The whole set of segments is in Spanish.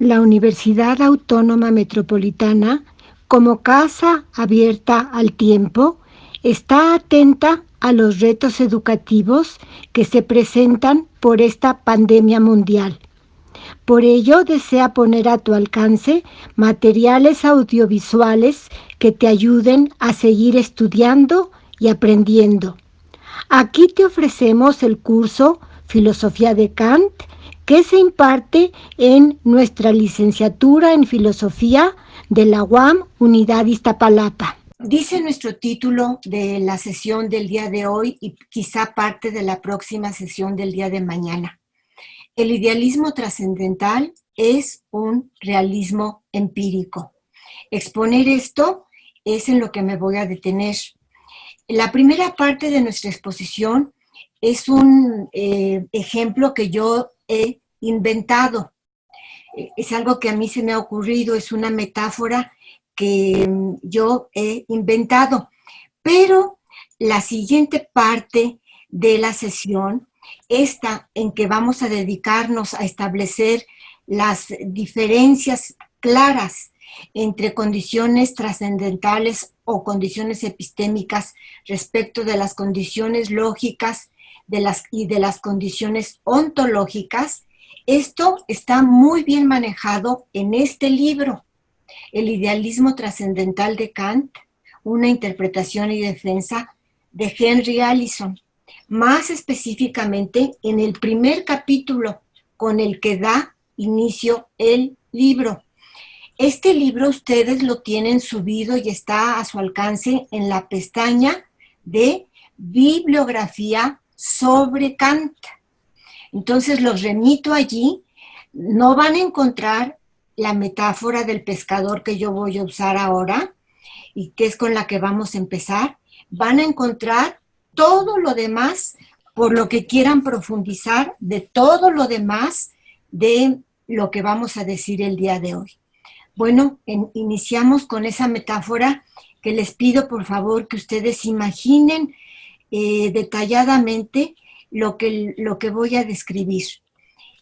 La Universidad Autónoma Metropolitana, como casa abierta al tiempo, está atenta a los retos educativos que se presentan por esta pandemia mundial. Por ello, desea poner a tu alcance materiales audiovisuales que te ayuden a seguir estudiando y aprendiendo. Aquí te ofrecemos el curso Filosofía de Kant, que se imparte en nuestra licenciatura en Filosofía de la UAM Unidad Iztapalapa. Dice nuestro título de la sesión del día de hoy y quizá parte de la próxima sesión del día de mañana. El idealismo trascendental es un realismo empírico. Exponer esto es en lo que me voy a detener. La primera parte de nuestra exposición es un ejemplo que yo he inventado. Es algo que a mí se me ha ocurrido, es una metáfora que yo he inventado. Pero la siguiente parte de la sesión, esta en que vamos a dedicarnos a establecer las diferencias claras entre condiciones trascendentales o condiciones epistémicas respecto de las condiciones lógicas y de las condiciones ontológicas. Esto está muy bien manejado en este libro, El idealismo trascendental de Kant, una interpretación y defensa de Henry Allison, más específicamente en el primer capítulo con el que da inicio el libro. Este libro ustedes lo tienen subido y está a su alcance en la pestaña de bibliografía sobre Kant. Entonces los remito allí. No van a encontrar la metáfora del pescador que yo voy a usar ahora y que es con la que vamos a empezar. Van a encontrar todo lo demás por lo que quieran profundizar de todo lo demás de lo que vamos a decir el día de hoy. Bueno, iniciamos con esa metáfora que les pido por favor que ustedes imaginen detalladamente lo que voy a describir.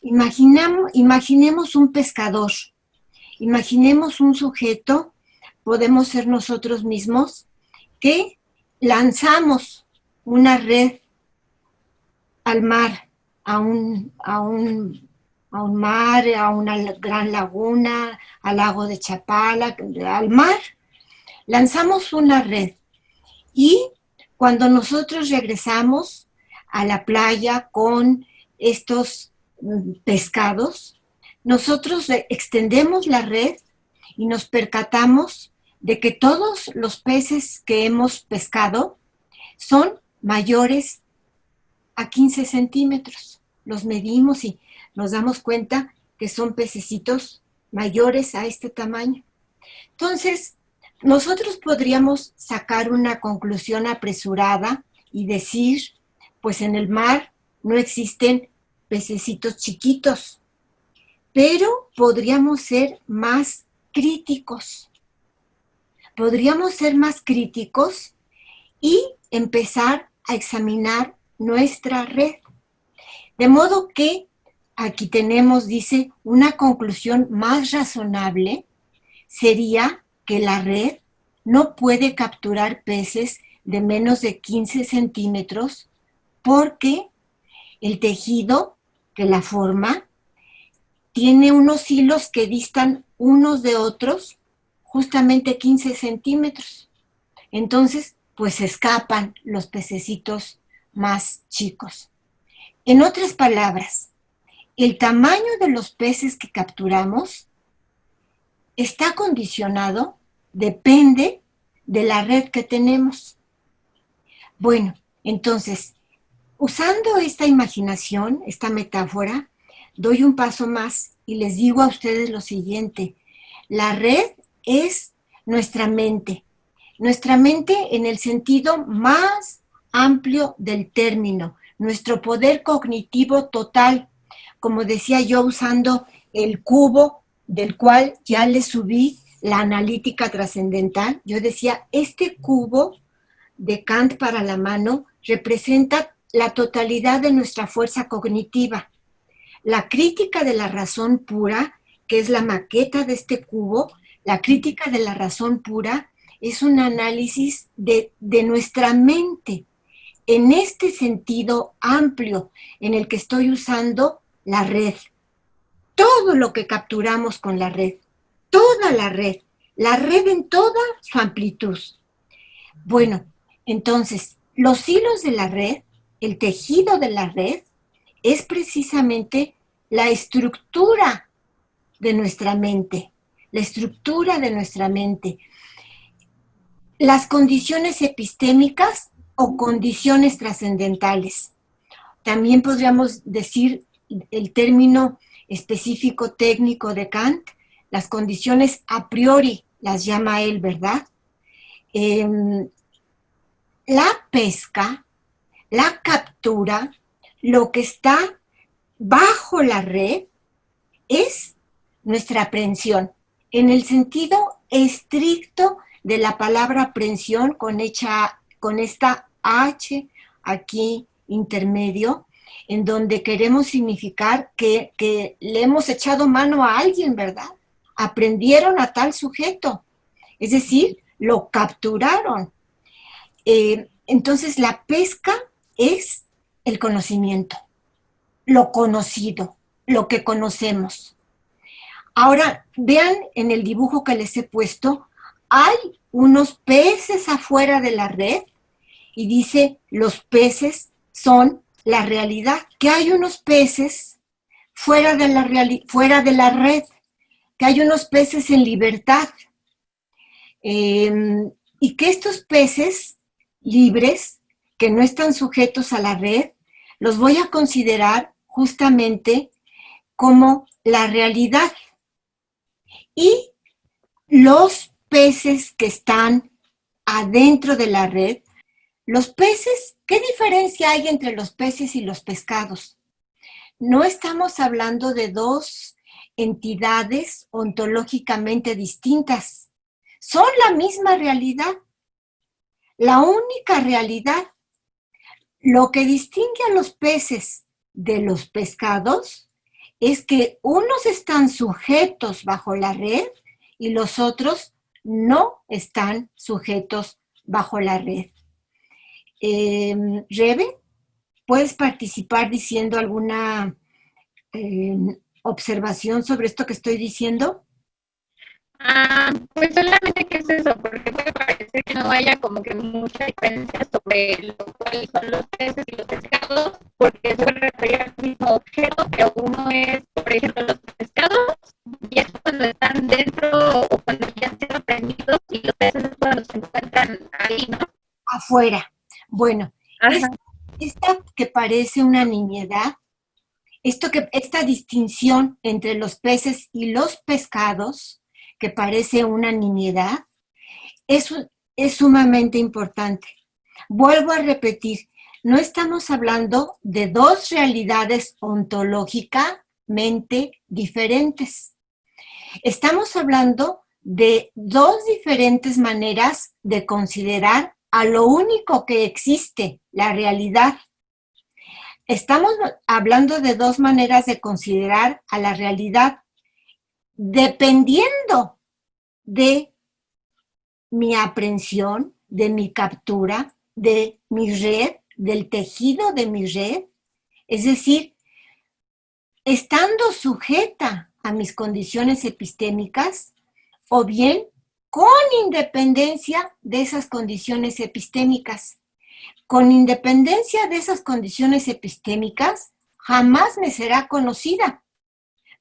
Imaginemos un pescador, imaginemos un sujeto, podemos ser nosotros mismos, que lanzamos una red al mar, a un mar, a una gran laguna, al lago de Chapala, al mar. Lanzamos una red y cuando nosotros regresamos a la playa con estos pescados, nosotros extendemos la red y nos percatamos de que todos los peces que hemos pescado son mayores a 15 centímetros. Los medimos y nos damos cuenta que son pececitos mayores a este tamaño. Entonces, nosotros podríamos sacar una conclusión apresurada y decir, pues en el mar no existen pececitos chiquitos, pero podríamos ser más críticos. Podríamos ser más críticos y empezar a examinar nuestra red. De modo que aquí tenemos, dice, una conclusión más razonable sería que la red no puede capturar peces de menos de 15 centímetros porque el tejido que la forma tiene unos hilos que distan unos de otros justamente 15 centímetros. Entonces, pues escapan los pececitos más chicos. En otras palabras, el tamaño de los peces que capturamos está condicionado, depende de la red que tenemos. Bueno, entonces, usando esta imaginación, esta metáfora, doy un paso más y les digo a ustedes lo siguiente. La red es nuestra mente en el sentido más amplio del término, nuestro poder cognitivo total, como decía yo usando el cubo del cual ya le subí la analítica trascendental. Yo decía, este cubo de Kant para la mano representa la totalidad de nuestra fuerza cognitiva. La crítica de la razón pura que es la maqueta de este cubo, la crítica de la razón pura, es un análisis de nuestra mente, en este sentido amplio en el que estoy usando la red. Todo lo que capturamos con toda la red en toda su amplitud. Bueno, entonces, los hilos de la red, el tejido de la red, es precisamente la estructura de nuestra mente, la estructura de nuestra mente. Las condiciones epistémicas o condiciones trascendentales. También podríamos decir el término específico técnico de Kant, las condiciones a priori, las llama él, ¿verdad? La pesca, la captura, lo que está bajo la red es nuestra aprehensión, en el sentido estricto de la palabra aprehensión con esta H aquí intermedio, en donde queremos significar que le hemos echado mano a alguien, ¿verdad? Aprendieron a tal sujeto, es decir, lo capturaron. Entonces la pesca es el conocimiento, lo conocido, lo que conocemos. Ahora, vean en el dibujo que les he puesto, hay unos peces afuera de la red y dice, los peces son la realidad, que hay unos peces fuera de la red, que hay unos peces en libertad, y que estos peces libres, que no están sujetos a la red, los voy a considerar justamente como la realidad. Y los peces que están adentro de la red, los peces, ¿qué diferencia hay entre los peces y los pescados? No estamos hablando de dos entidades ontológicamente distintas. Son la misma realidad. La única realidad. Lo que distingue a los peces de los pescados es que unos están sujetos bajo la red y los otros no están sujetos bajo la red. Rebe, ¿puedes participar diciendo alguna observación sobre esto que estoy diciendo? Pues solamente que es eso, porque puede parecer que no haya como que mucha diferencia sobre lo cuales son los peces y los pescados, porque se refiere al mismo objeto, pero uno es, por ejemplo, los pescados, y es cuando están dentro o cuando ya han sido prendidos, y los peces es cuando se encuentran ahí, ¿no? Afuera. Bueno, esta que parece una nimiedad, esta distinción entre los peces y los pescados, que parece una nimiedad, es sumamente importante. Vuelvo a repetir, no estamos hablando de dos realidades ontológicamente diferentes. Estamos hablando de dos diferentes maneras de considerar a lo único que existe, la realidad. Estamos hablando de dos maneras de considerar a la realidad dependiendo de mi aprehensión, de mi captura, de mi red, del tejido de mi red, es decir, estando sujeta a mis condiciones epistémicas o bien con independencia de esas condiciones epistémicas. Con independencia de esas condiciones epistémicas, jamás me será conocida,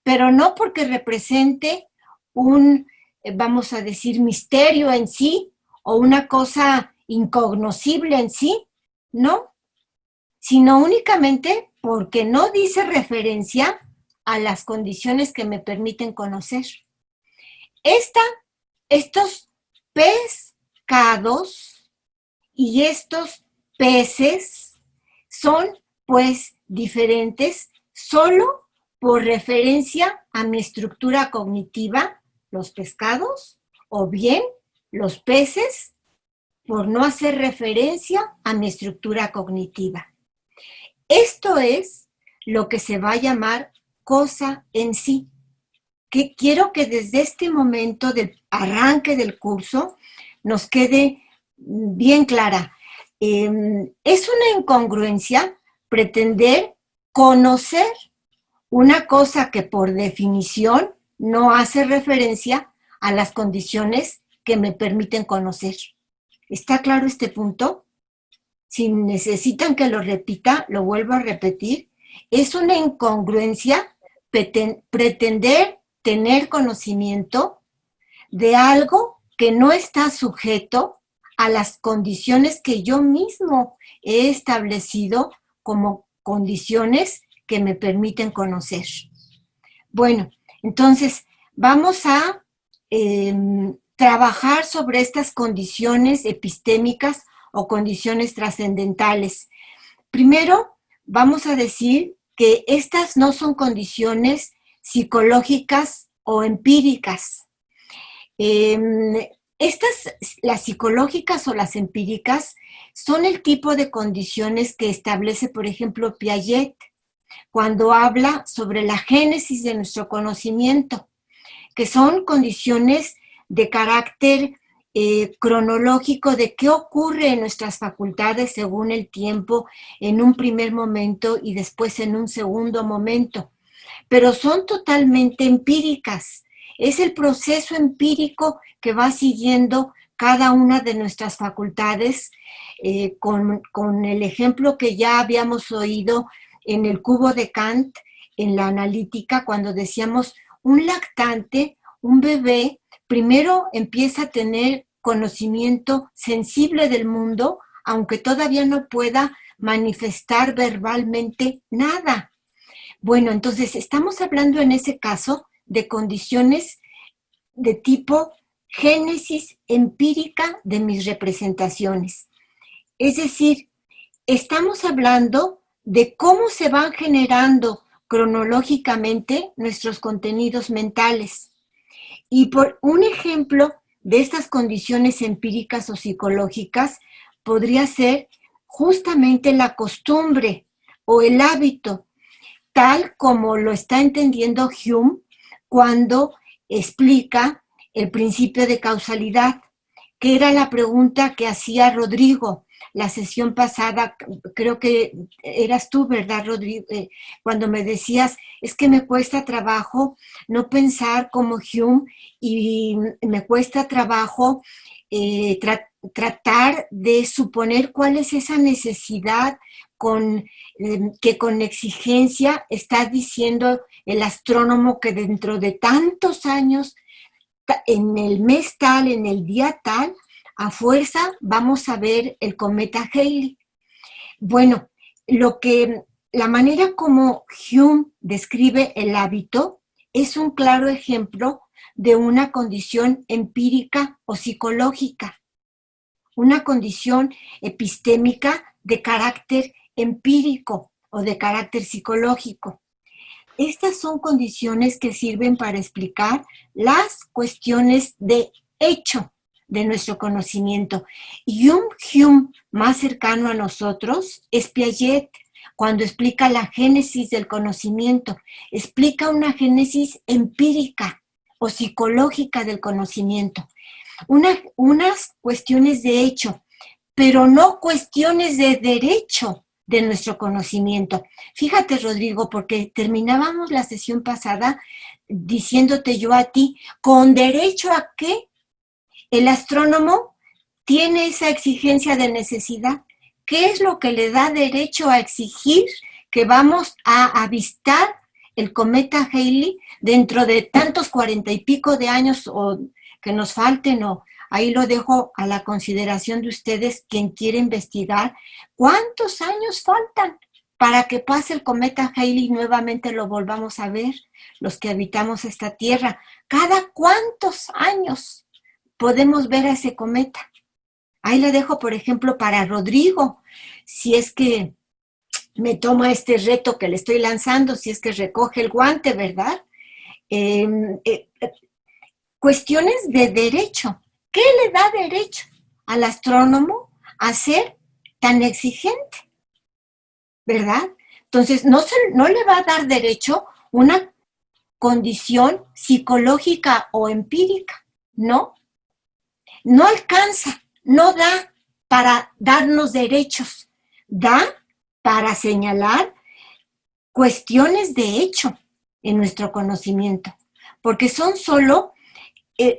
pero no porque represente un, vamos a decir, misterio en sí o una cosa incognoscible en sí, no, sino únicamente porque no dice referencia a las condiciones que me permiten conocer. Estos pescados y estos peces son pues diferentes solo por referencia a mi estructura cognitiva, los pescados, o bien los peces por no hacer referencia a mi estructura cognitiva. Esto es lo que se va a llamar cosa en sí. que quiero que desde este momento del arranque del curso nos quede bien clara. Es una incongruencia pretender conocer una cosa que por definición no hace referencia a las condiciones que me permiten conocer. ¿Está claro este punto? Si necesitan que lo repita, lo vuelvo a repetir. Es una incongruencia pretender tener conocimiento de algo que no está sujeto a las condiciones que yo mismo he establecido como condiciones que me permiten conocer. Bueno, entonces vamos a trabajar sobre estas condiciones epistémicas o condiciones trascendentales. Primero, vamos a decir que estas no son condiciones psicológicas o empíricas. Las psicológicas o las empíricas son el tipo de condiciones que establece, por ejemplo, Piaget, cuando habla sobre la génesis de nuestro conocimiento, que son condiciones de carácter cronológico de qué ocurre en nuestras facultades según el tiempo en un primer momento y después en un segundo momento, pero son totalmente empíricas. Es el proceso empírico que va siguiendo cada una de nuestras facultades con el ejemplo que ya habíamos oído en el cubo de Kant, en la analítica, cuando decíamos un lactante, un bebé, primero empieza a tener conocimiento sensible del mundo, aunque todavía no pueda manifestar verbalmente nada. Bueno, entonces estamos hablando en ese caso de condiciones de tipo génesis empírica de mis representaciones. Es decir, estamos hablando de cómo se van generando cronológicamente nuestros contenidos mentales. Y por un ejemplo de estas condiciones empíricas o psicológicas podría ser justamente la costumbre o el hábito, tal como lo está entendiendo Hume cuando explica el principio de causalidad, que era la pregunta que hacía Rodrigo la sesión pasada. Creo que eras tú, ¿verdad, Rodrigo? Cuando me decías, es que me cuesta trabajo no pensar como Hume y me cuesta trabajo tratar de suponer cuál es esa necesidad que con exigencia está diciendo el astrónomo que dentro de tantos años, en el mes tal, en el día tal, a fuerza vamos a ver el cometa Halley. Bueno, la manera como Hume describe el hábito es un claro ejemplo de una condición empírica o psicológica, una condición epistémica de carácter empírico o de carácter psicológico. Estas son condiciones que sirven para explicar las cuestiones de hecho de nuestro conocimiento. Y un Hume más cercano a nosotros es Piaget, cuando explica la génesis del conocimiento. Explica una génesis empírica o psicológica del conocimiento. Unas cuestiones de hecho, pero no cuestiones de derecho de nuestro conocimiento. Fíjate, Rodrigo, porque terminábamos la sesión pasada diciéndote yo a ti, ¿con derecho a qué? El astrónomo tiene esa exigencia de necesidad. ¿Qué es lo que le da derecho a exigir que vamos a avistar el cometa Halley dentro de tantos 40 y pico de años o que nos falten? O ahí lo dejo a la consideración de ustedes, quien quiere investigar. ¿Cuántos años faltan para que pase el cometa Halley y nuevamente lo volvamos a ver, los que habitamos esta Tierra? ¿Cada cuántos años podemos ver a ese cometa? Ahí le dejo, por ejemplo, para Rodrigo, si es que me toma este reto que le estoy lanzando, si es que recoge el guante, ¿verdad? Cuestiones de derecho. ¿Qué le da derecho al astrónomo a ser tan exigente? ¿Verdad? Entonces, no le va a dar derecho una condición psicológica o empírica, ¿no? No alcanza, no da para darnos derechos, da para señalar cuestiones de hecho en nuestro conocimiento, porque son solo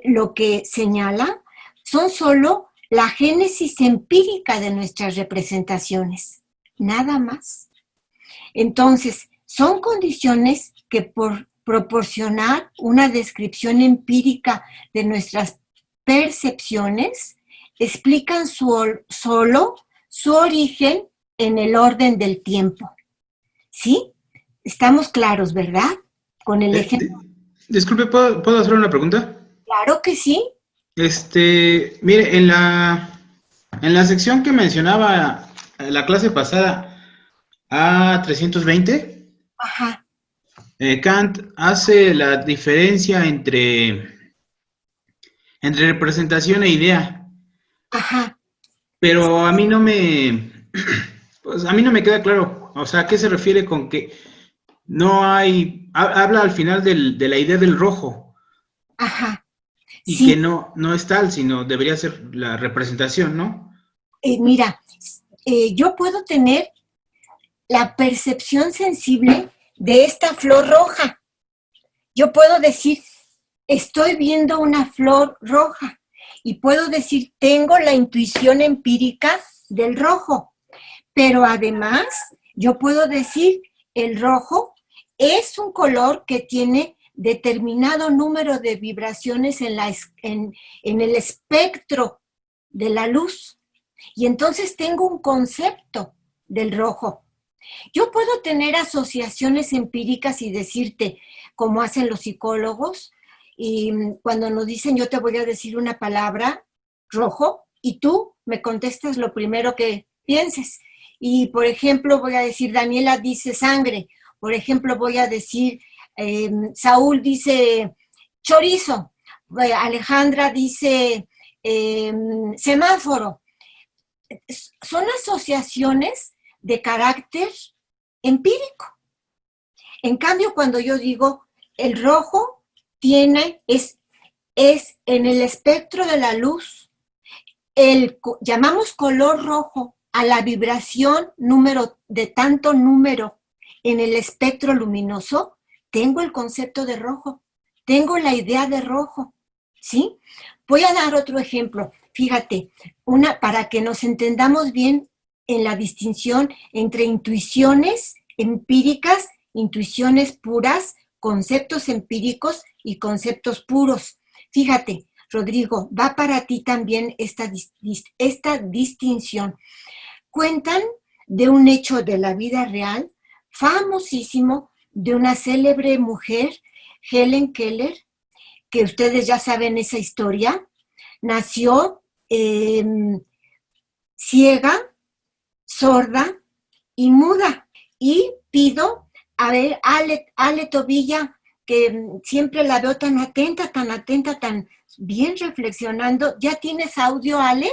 lo que señala, son solo la génesis empírica de nuestras representaciones, nada más. Entonces, son condiciones que por proporcionar una descripción empírica de nuestras percepciones, explican solo su origen en el orden del tiempo. ¿Sí? Estamos claros, ¿verdad? Con el ejemplo. Disculpe, ¿puedo hacer una pregunta? Claro que sí. Mire, en la sección que mencionaba la clase pasada, A320, Ajá. Kant hace la diferencia entre representación e idea. Ajá. Pero a mí no me, pues a mí no me queda claro. O sea, ¿a qué se refiere con que no hay, habla al final de la idea del rojo? Ajá. Y Sí. que no es tal, sino debería ser la representación, ¿no? Mira, yo puedo tener la percepción sensible de esta flor roja. Yo puedo decir, estoy viendo una flor roja. Y puedo decir, tengo la intuición empírica del rojo. Pero además, yo puedo decir, el rojo es un color que tiene determinado número de vibraciones en el espectro de la luz. Y entonces tengo un concepto del rojo. Yo puedo tener asociaciones empíricas y decirte, como hacen los psicólogos, y cuando nos dicen yo te voy a decir una palabra, rojo, y tú me contestas lo primero que pienses. Y, por ejemplo, voy a decir, Daniela dice sangre. Por ejemplo, voy a decir, Saúl dice chorizo. Alejandra dice semáforo. Son asociaciones de carácter empírico. En cambio, cuando yo digo el rojo es en el espectro de la luz, llamamos color rojo a la vibración de tanto número en el espectro luminoso, tengo el concepto de rojo, tengo la idea de rojo, ¿sí? Voy a dar otro ejemplo. Fíjate, para que nos entendamos bien en la distinción entre intuiciones empíricas, intuiciones puras, conceptos empíricos y conceptos puros. Fíjate, Rodrigo, va para ti también esta distinción. Cuentan de un hecho de la vida real, famosísimo, de una célebre mujer, Helen Keller, que ustedes ya saben esa historia. Nació ciega, sorda y muda. Y pido, a ver, Ale Tobilla, que siempre la veo tan atenta, tan bien reflexionando. ¿Ya tienes audio, Ale?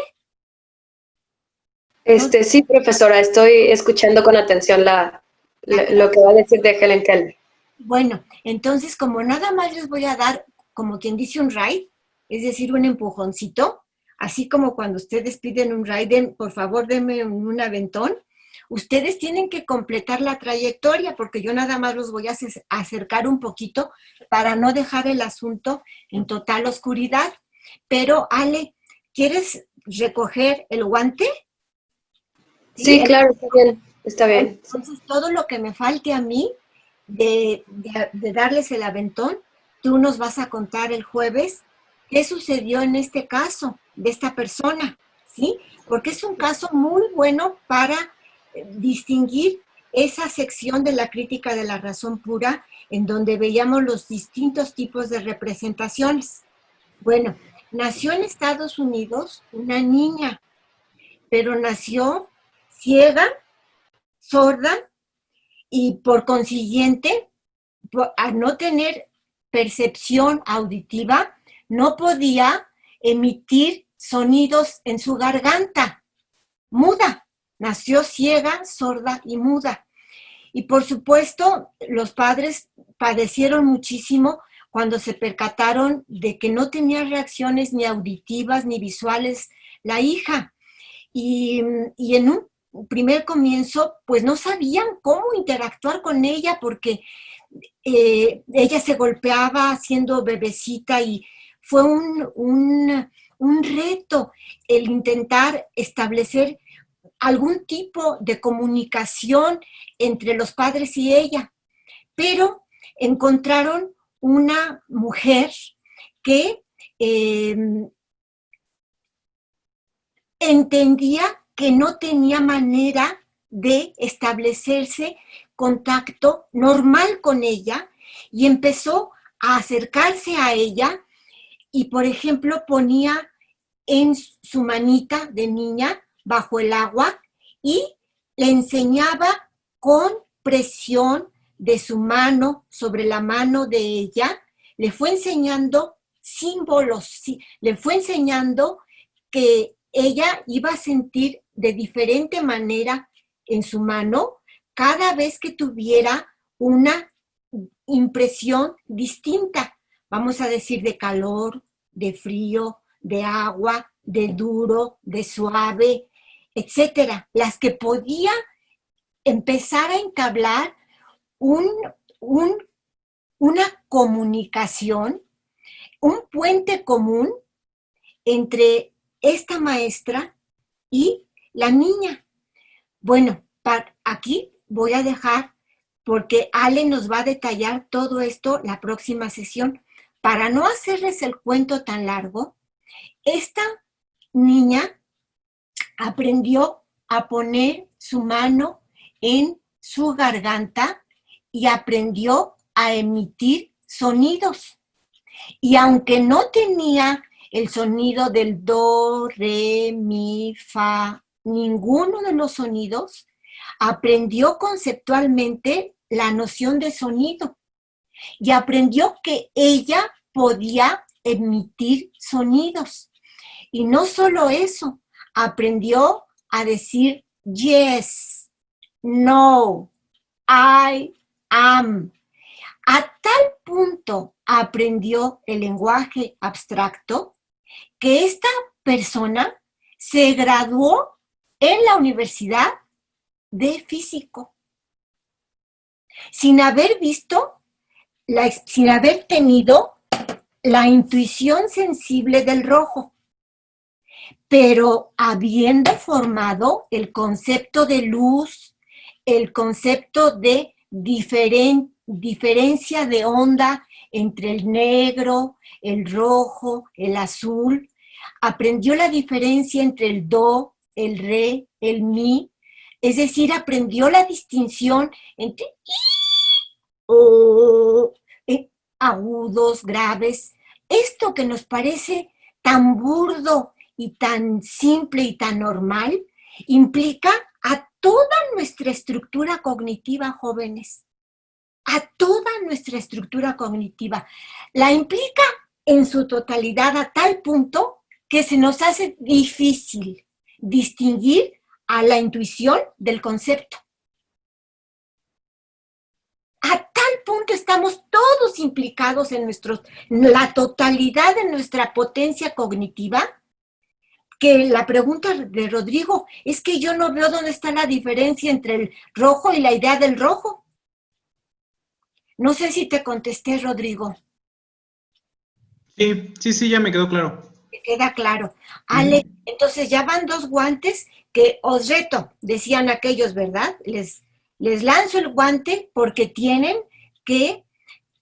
Sí, profesora, estoy escuchando con atención lo que va a decir de Helen Keller. Bueno, entonces, como nada más les voy a dar, como quien dice un ride, es decir, un empujoncito, así como cuando ustedes piden un ride, por favor denme un aventón, ustedes tienen que completar la trayectoria, porque yo nada más los voy a acercar un poquito para no dejar el asunto en total oscuridad. Pero, Ale, ¿quieres recoger el guante? Sí, claro, está bien, está bien. Entonces, todo lo que me falte a mí de darles el aventón, tú nos vas a contar el jueves qué sucedió en este caso de esta persona, ¿sí? Porque es un caso muy bueno para distinguir esa sección de la crítica de la razón pura en donde veíamos los distintos tipos de representaciones. Bueno, nació en Estados Unidos una niña, pero nació ciega, sorda, y por consiguiente, al no tener percepción auditiva, no podía emitir sonidos en su garganta. Muda, nació ciega, sorda y muda. Y por supuesto, los padres padecieron muchísimo cuando se percataron de que no tenía reacciones ni auditivas ni visuales la hija. Y en un primer comienzo, pues no sabían cómo interactuar con ella porque ella se golpeaba siendo bebecita y fue un reto el intentar establecer algún tipo de comunicación entre los padres y ella. Pero encontraron una mujer que entendía que no tenía manera de establecerse contacto normal con ella y empezó a acercarse a ella y, por ejemplo, ponía en su manita de niña bajo el agua y le enseñaba con presión de su mano sobre la mano de ella, le fue enseñando símbolos, le fue enseñando que ella iba a sentir de diferente manera en su mano cada vez que tuviera una impresión distinta, vamos a decir de calor, de frío, de agua, de duro, de suave, etcétera, las que podía empezar a entablar una comunicación, un puente común entre esta maestra y la niña. Bueno, aquí voy a dejar, porque Ale nos va a detallar todo esto la próxima sesión. Para no hacerles el cuento tan largo, esta niña aprendió a poner su mano en su garganta y aprendió a emitir sonidos. Y aunque no tenía el sonido del do, re, mi, fa, ninguno de los sonidos, aprendió conceptualmente la noción de sonido y aprendió que ella podía emitir sonidos. Y no solo eso, aprendió a decir yes, no, I am. A tal punto aprendió el lenguaje abstracto que esta persona se graduó en la universidad de físico, sin haber sin haber tenido la intuición sensible del rojo, pero habiendo formado el concepto de luz, el concepto de diferencia de onda entre el negro, el rojo, el azul, aprendió la diferencia entre el do, el re, el mi, es decir, aprendió la distinción entre agudos, graves. Esto que nos parece tan burdo y tan simple y tan normal, implica a toda nuestra estructura cognitiva, jóvenes, a toda nuestra estructura cognitiva. La implica en su totalidad a tal punto que se nos hace difícil distinguir a la intuición del concepto. A tal punto estamos todos implicados en la totalidad de nuestra potencia cognitiva, que la pregunta de Rodrigo es que yo no veo dónde está la diferencia entre el rojo y la idea del rojo. No sé si te contesté, Rodrigo. Sí, ya me quedó claro. Me queda claro. Ale, entonces ya van 2 guantes que os reto, decían aquellos, ¿verdad? Les lanzo el guante porque tienen que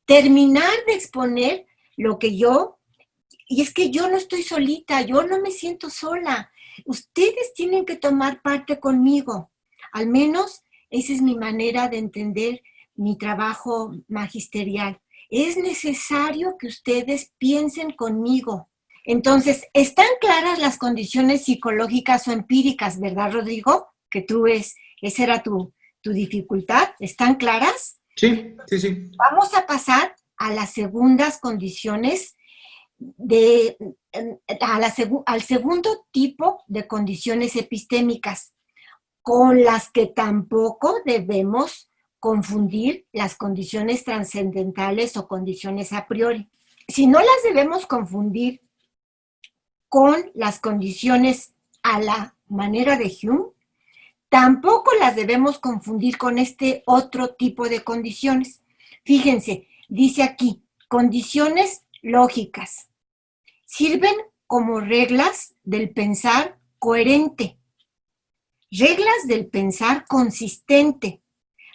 terminar de exponer lo que yo, y es que yo no estoy solita, yo no me siento sola. Ustedes tienen que tomar parte conmigo. Al menos esa es mi manera de entender mi trabajo magisterial. Es necesario que ustedes piensen conmigo. Entonces, ¿están claras las condiciones psicológicas o empíricas, verdad, Rodrigo? Que esa era tu dificultad. ¿Están claras? Sí. Vamos a pasar a las segundas condiciones, al segundo tipo de condiciones epistémicas, con las que tampoco debemos confundir las condiciones trascendentales o condiciones a priori. Si no las debemos confundir con las condiciones a la manera de Hume, tampoco las debemos confundir con este otro tipo de condiciones. Fíjense, dice aquí, condiciones lógicas. Sirven como reglas del pensar coherente, reglas del pensar consistente,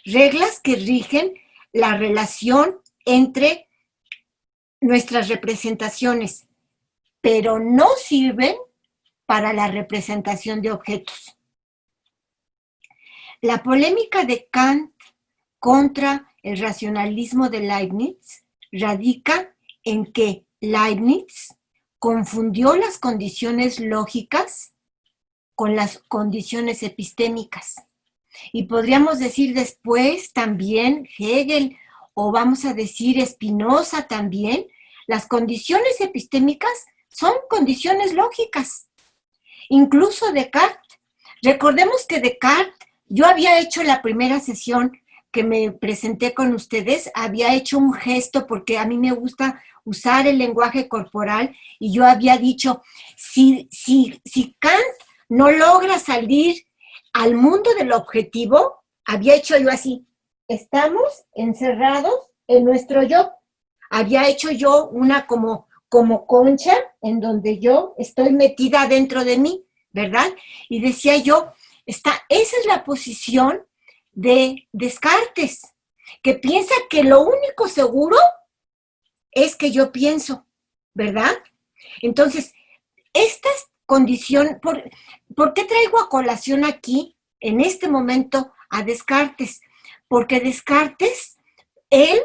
reglas que rigen la relación entre nuestras representaciones, pero no sirven para la representación de objetos. La polémica de Kant contra el racionalismo de Leibniz radica en que Leibniz confundió las condiciones lógicas con las condiciones epistémicas. Y podríamos decir después también Hegel, o vamos a decir Spinoza también, las condiciones epistémicas son condiciones lógicas. Incluso Descartes. Recordemos que Descartes, yo había hecho la primera sesión que me presenté con ustedes, había hecho un gesto porque a mí me gusta usar el lenguaje corporal y yo había dicho, si Kant no logra salir al mundo del objetivo, había hecho yo así, estamos encerrados en nuestro yo. Había hecho yo una como concha en donde yo estoy metida dentro de mí, ¿verdad? Y decía yo, esa es la posición de Descartes, que piensa que lo único seguro es que yo pienso, ¿verdad? Entonces, esta condición, ¿por qué traigo a colación aquí, en este momento, a Descartes? Porque Descartes, él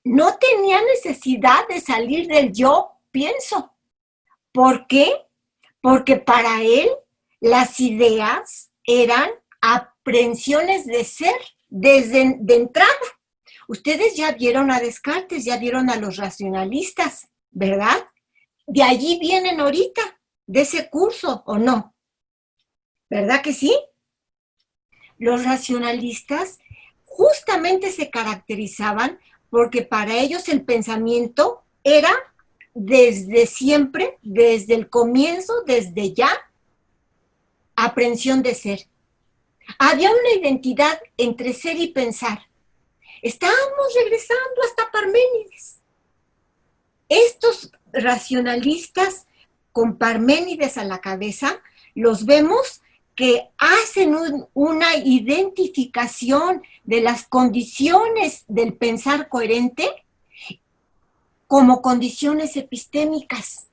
no tenía necesidad de salir del yo pienso. ¿Por qué? Porque para él las ideas eran aprehensiones de ser desde de entrada. Ustedes ya vieron a Descartes, ya vieron a los racionalistas, ¿verdad? De allí vienen ahorita, de ese curso, ¿o no? ¿Verdad que sí? Los racionalistas justamente se caracterizaban porque para ellos el pensamiento era desde siempre, desde el comienzo, desde ya, aprehensión de ser. Había una identidad entre ser y pensar. Estábamos regresando hasta Parménides. Estos racionalistas con Parménides a la cabeza, los vemos que hacen una identificación de las condiciones del pensar coherente como condiciones epistémicas,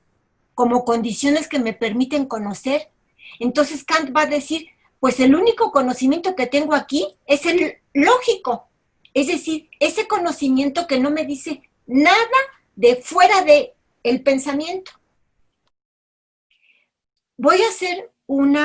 como condiciones que me permiten conocer. Entonces Kant va a decir, pues el único conocimiento que tengo aquí es el lógico, es decir, ese conocimiento que no me dice nada de fuera del pensamiento. Voy a hacer un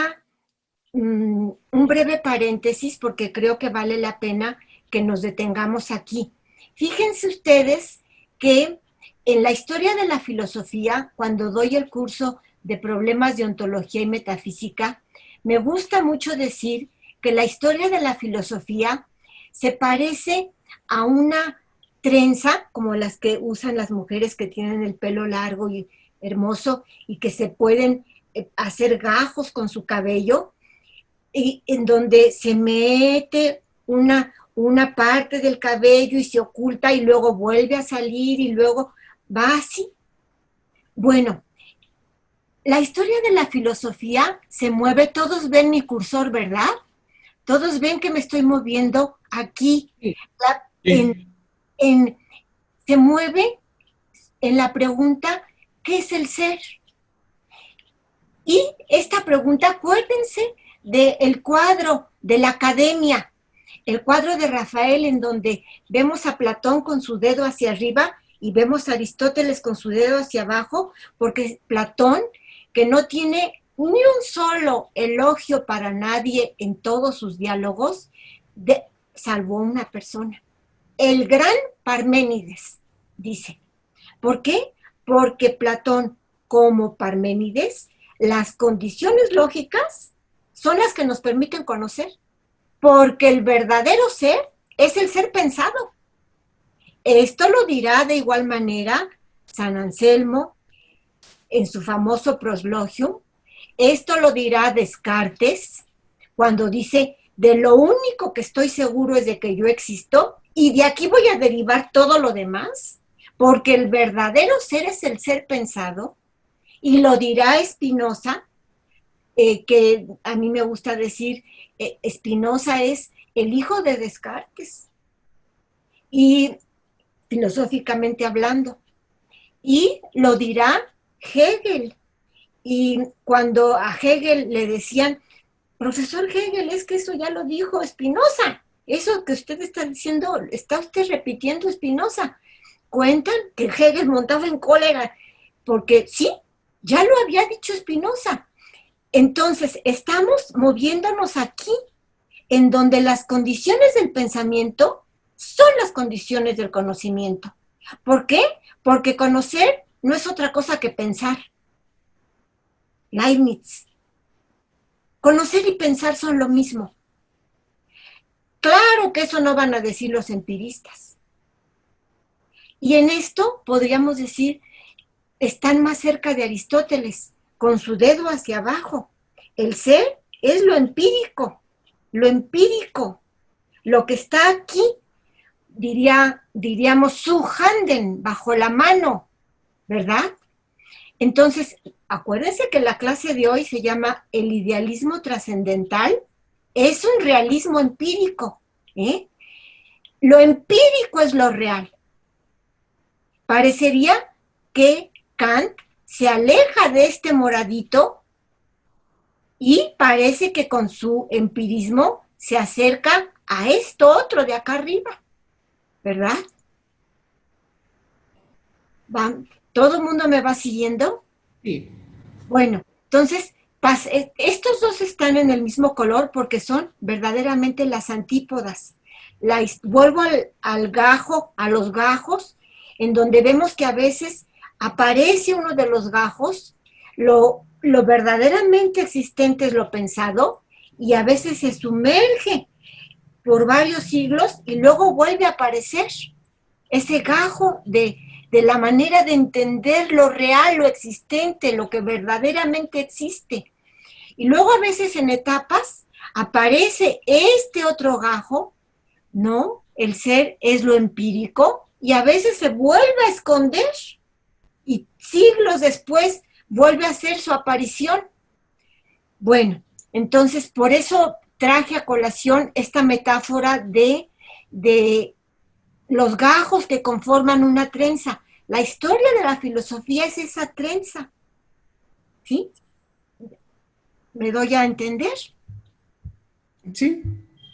breve paréntesis porque creo que vale la pena que nos detengamos aquí. Fíjense ustedes que en la historia de la filosofía, cuando doy el curso de problemas de ontología y metafísica, me gusta mucho decir que la historia de la filosofía se parece a una trenza, como las que usan las mujeres que tienen el pelo largo y hermoso y que se pueden hacer gajos con su cabello, y en donde se mete una parte del cabello y se oculta y luego vuelve a salir y luego va así. Bueno, la historia de la filosofía se mueve, todos ven mi cursor, ¿verdad? Todos ven que me estoy moviendo aquí. Se mueve en la pregunta, ¿qué es el ser? Y esta pregunta, acuérdense del cuadro de la academia, el cuadro de Rafael en donde vemos a Platón con su dedo hacia arriba y vemos a Aristóteles con su dedo hacia abajo, porque Platón, que no tiene ni un solo elogio para nadie en todos sus diálogos, salvo una persona, el gran Parménides, dice. ¿Por qué? Porque Platón, como Parménides, las condiciones lógicas son las que nos permiten conocer, porque el verdadero ser es el ser pensado. Esto lo dirá de igual manera San Anselmo en su famoso Proslogium. Esto lo dirá Descartes cuando dice, de lo único que estoy seguro es de que yo existo y de aquí voy a derivar todo lo demás, porque el verdadero ser es el ser pensado. Y lo dirá Spinoza, que a mí me gusta decir, Spinoza es el hijo de Descartes, y filosóficamente hablando. Y lo dirá Hegel. Y cuando a Hegel le decían, profesor Hegel, es que eso ya lo dijo Spinoza, eso que usted está diciendo, está usted repitiendo Spinoza. Cuentan que Hegel montaba en cólera, porque sí, ya lo había dicho Spinoza. Entonces, estamos moviéndonos aquí, en donde las condiciones del pensamiento son las condiciones del conocimiento. ¿Por qué? Porque conocer no es otra cosa que pensar. Leibniz. Conocer y pensar son lo mismo. Claro que eso no van a decir los empiristas. Y en esto podríamos decir, están más cerca de Aristóteles, con su dedo hacia abajo. El ser es lo empírico, lo que está aquí, diríamos su handen, bajo la mano, ¿verdad? Entonces, acuérdense que la clase de hoy se llama el idealismo trascendental, es un realismo empírico, ¿eh? Lo empírico es lo real. Parecería que Kant se aleja de este moradito y parece que con su empirismo se acerca a esto otro de acá arriba, ¿verdad? ¿Todo el mundo me va siguiendo? Sí. Bueno, entonces, estos dos están en el mismo color porque son verdaderamente las antípodas. Vuelvo al gajo, a los gajos, en donde vemos que a veces aparece uno de los gajos, lo verdaderamente existente es lo pensado, y a veces se sumerge por varios siglos y luego vuelve a aparecer ese gajo de la manera de entender lo real, lo existente, lo que verdaderamente existe. Y luego a veces en etapas aparece este otro gajo, ¿no? El ser es lo empírico y a veces se vuelve a esconder y siglos después vuelve a hacer su aparición. Bueno, entonces por eso traje a colación esta metáfora de los gajos que conforman una trenza. La historia de la filosofía es esa trenza, ¿sí? ¿Me doy a entender? Sí.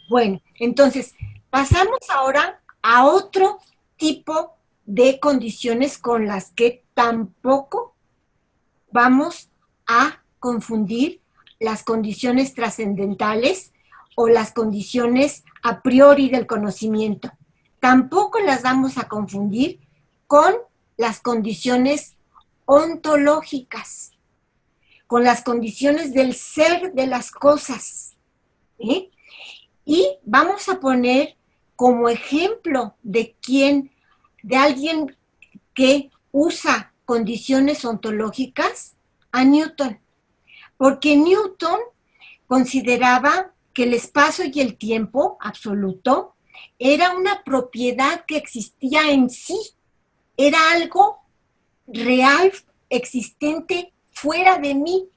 Bueno, entonces pasamos ahora a otro tipo de condiciones con las que tampoco vamos a confundir las condiciones trascendentales o las condiciones a priori del conocimiento. Tampoco las vamos a confundir con las condiciones ontológicas, con las condiciones del ser de las cosas, ¿eh? Y vamos a poner como ejemplo de alguien que usa condiciones ontológicas a Newton, porque Newton consideraba que el espacio y el tiempo absoluto era una propiedad que existía en sí, era algo real, existente fuera de mí.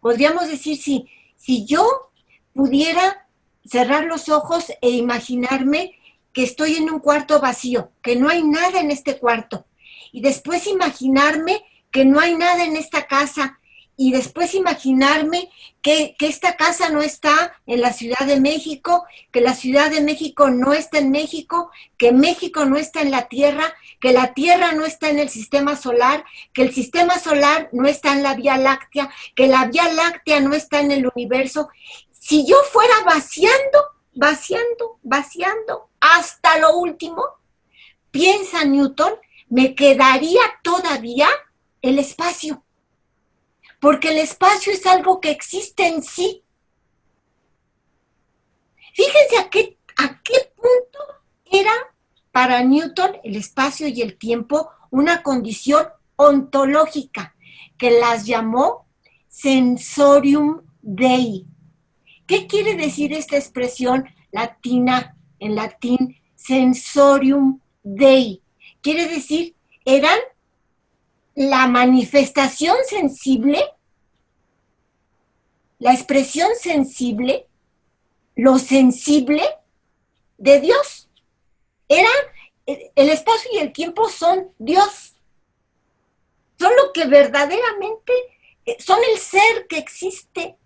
Podríamos decir, si yo pudiera cerrar los ojos e imaginarme que estoy en un cuarto vacío, que no hay nada en este cuarto, y después imaginarme que no hay nada en esta casa, y después imaginarme que esta casa no está en la Ciudad de México, que la Ciudad de México no está en México, que México no está en la Tierra, que la Tierra no está en el sistema solar, que el sistema solar no está en la Vía Láctea, que la Vía Láctea no está en el universo. Si yo fuera vaciando hasta lo último, piensa Newton, me quedaría todavía el espacio. Porque el espacio es algo que existe en sí. Fíjense a qué Era para Newton el espacio y el tiempo una condición ontológica que las llamó sensorium dei. ¿Qué quiere decir esta expresión latina, en latín, sensorium dei? Quiere decir, eran la manifestación sensible, la expresión sensible, lo sensible de Dios. El espacio y el tiempo son Dios. Son lo que verdaderamente son el ser que existe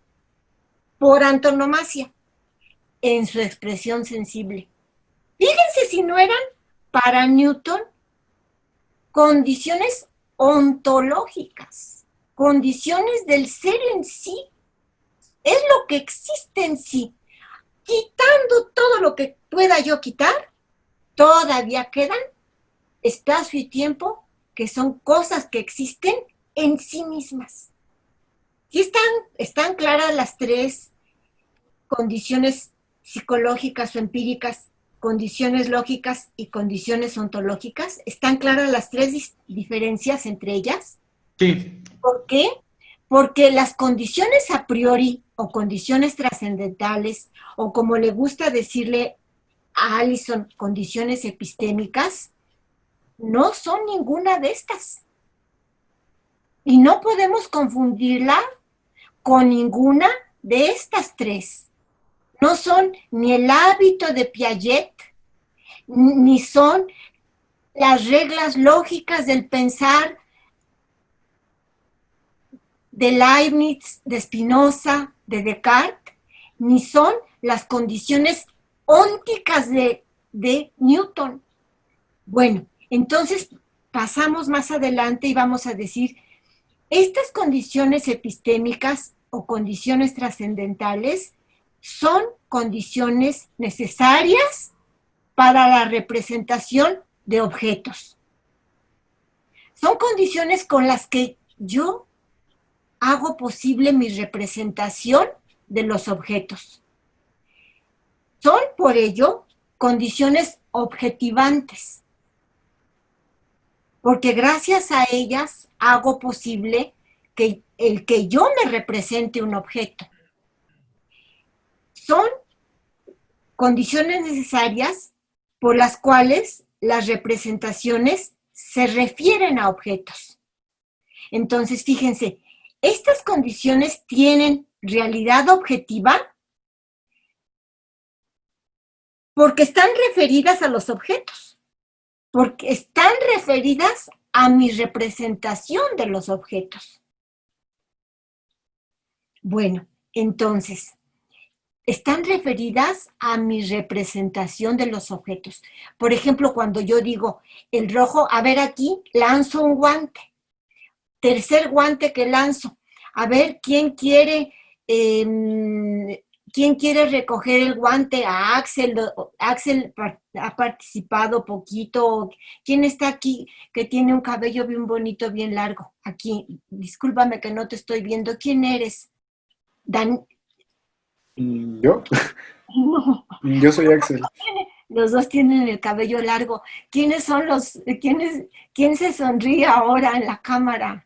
por antonomasia en su expresión sensible. Fíjense si no eran para Newton condiciones ontológicas, condiciones del ser en sí. Es lo que existe en sí. Quitando todo lo que pueda yo quitar, todavía quedan espacio y tiempo que son cosas que existen en sí mismas. ¿Y están claras las tres condiciones psicológicas o empíricas, condiciones lógicas y condiciones ontológicas? ¿Están claras las tres diferencias entre ellas? Sí. ¿Por qué? Porque las condiciones a priori o condiciones trascendentales, o como le gusta decirle a Allison, condiciones epistémicas, no son ninguna de estas. Y no podemos confundirla con ninguna de estas tres. No son ni el hábito de Piaget, ni son las reglas lógicas del pensar de Leibniz, de Spinoza, de Descartes, ni son las condiciones ónticas de Newton. Bueno, entonces pasamos más adelante y vamos a decir, estas condiciones epistémicas o condiciones trascendentales son condiciones necesarias para la representación de objetos. Son condiciones con las que yo hago posible mi representación de los objetos. Son, por ello, condiciones objetivantes, porque gracias a ellas hago posible que el que yo me represente un objeto. Son condiciones necesarias por las cuales las representaciones se refieren a objetos. Entonces, fíjense, estas condiciones tienen realidad objetiva porque están referidas a los objetos, porque están referidas a mi representación de los objetos. Bueno, entonces, están referidas a mi representación de los objetos. Por ejemplo, cuando yo digo el rojo, a ver aquí, lanzo un guante. Tercer guante que lanzo. A ver, ¿quién quiere recoger el guante? A Axel. Axel ha participado poquito. ¿Quién está aquí que tiene un cabello bien bonito, bien largo? Aquí, discúlpame que no te estoy viendo. ¿Quién eres? ¿Yo? No. Yo soy Axel. Los dos tienen el cabello largo. ¿Quién se sonríe ahora en la cámara?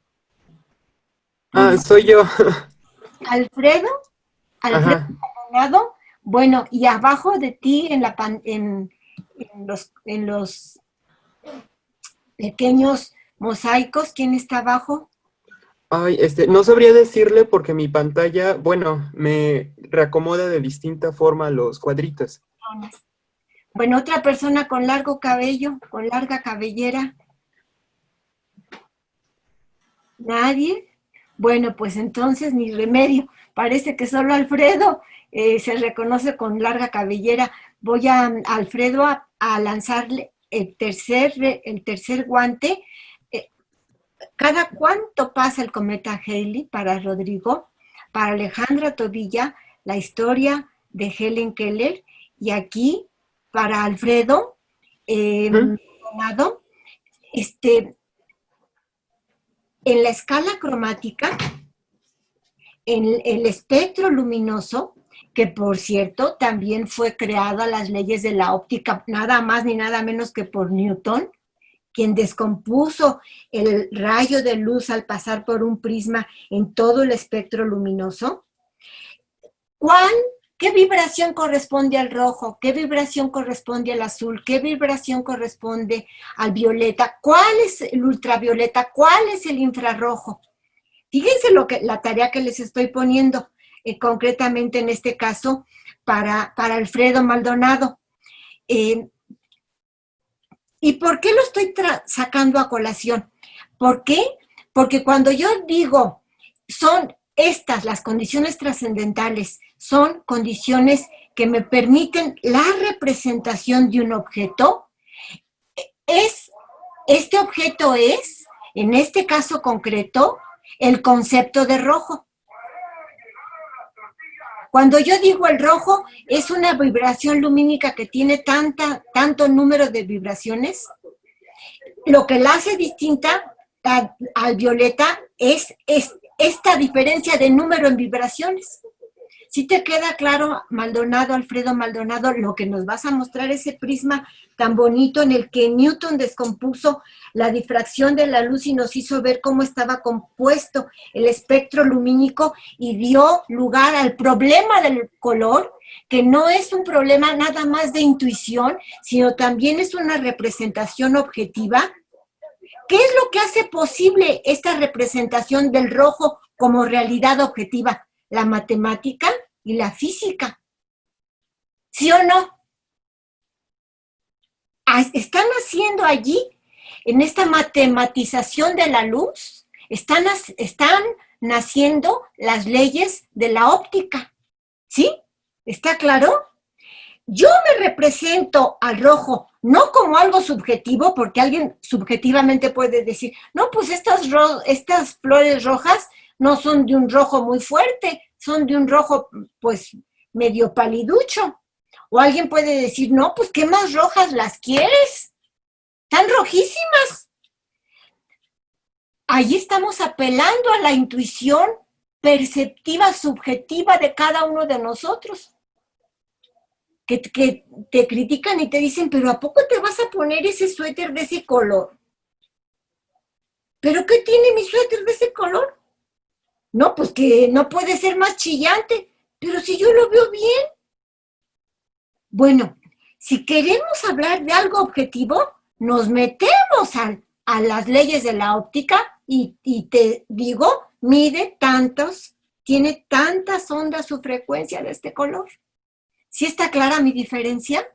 Soy yo. Alfredo Maldonado. Bueno, y abajo de ti en los pequeños mosaicos, ¿quién está abajo? Ay, no sabría decirle porque mi pantalla, bueno, me reacomoda de distinta forma los cuadritos. Bueno, otra persona con largo cabello, con larga cabellera. ¿Nadie? Bueno, pues entonces ni remedio. Parece que solo Alfredo se reconoce con larga cabellera. Voy a Alfredo a lanzarle el tercer guante. ¿Cada cuánto pasa el cometa Halley para Rodrigo? Para Alejandra Tobilla, la historia de Helen Keller. Y aquí, para Alfredo, en la escala cromática, en el espectro luminoso, que por cierto también fue creada las leyes de la óptica, nada más ni nada menos que por Newton, quien descompuso el rayo de luz al pasar por un prisma en todo el espectro luminoso. ¿Qué vibración corresponde al rojo? ¿Qué vibración corresponde al azul? ¿Qué vibración corresponde al violeta? ¿Cuál es el ultravioleta? ¿Cuál es el infrarrojo? Fíjense la tarea que les estoy poniendo, concretamente en este caso, para Alfredo Maldonado. ¿Y por qué lo estoy sacando a colación? ¿Por qué? Porque cuando yo digo, son estas las condiciones trascendentales, son condiciones que me permiten la representación de un objeto. Este objeto es, en este caso concreto, el concepto de rojo. Cuando yo digo el rojo, es una vibración lumínica que tiene tanto número de vibraciones. Lo que la hace distinta al violeta es esta diferencia de número en vibraciones. Si te queda claro, Maldonado, Alfredo Maldonado, lo que nos vas a mostrar, ese prisma tan bonito en el que Newton descompuso la difracción de la luz y nos hizo ver cómo estaba compuesto el espectro lumínico y dio lugar al problema del color, que no es un problema nada más de intuición, sino también es una representación objetiva. ¿Qué es lo que hace posible esta representación del rojo como realidad objetiva? La matemática y la física. ¿Sí o no? Están haciendo allí, en esta matematización de la luz, están naciendo las leyes de la óptica. ¿Sí? ¿Está claro? Yo me represento al rojo, no como algo subjetivo, porque alguien subjetivamente puede decir, no, pues estas flores rojas no son de un rojo muy fuerte, son de un rojo, pues, medio paliducho. O alguien puede decir, no, pues, ¿qué más rojas las quieres? Están rojísimas. Allí estamos apelando a la intuición perceptiva, subjetiva de cada uno de nosotros. Que te critican y te dicen, pero ¿a poco te vas a poner ese suéter de ese color? ¿Pero qué tiene mi suéter de ese color? No, pues que no puede ser más chillante, pero si yo lo veo bien. Bueno, si queremos hablar de algo objetivo, nos metemos a las leyes de la óptica y te digo, mide tantos, tiene tantas ondas su frecuencia de este color. ¿Sí está clara mi diferencia?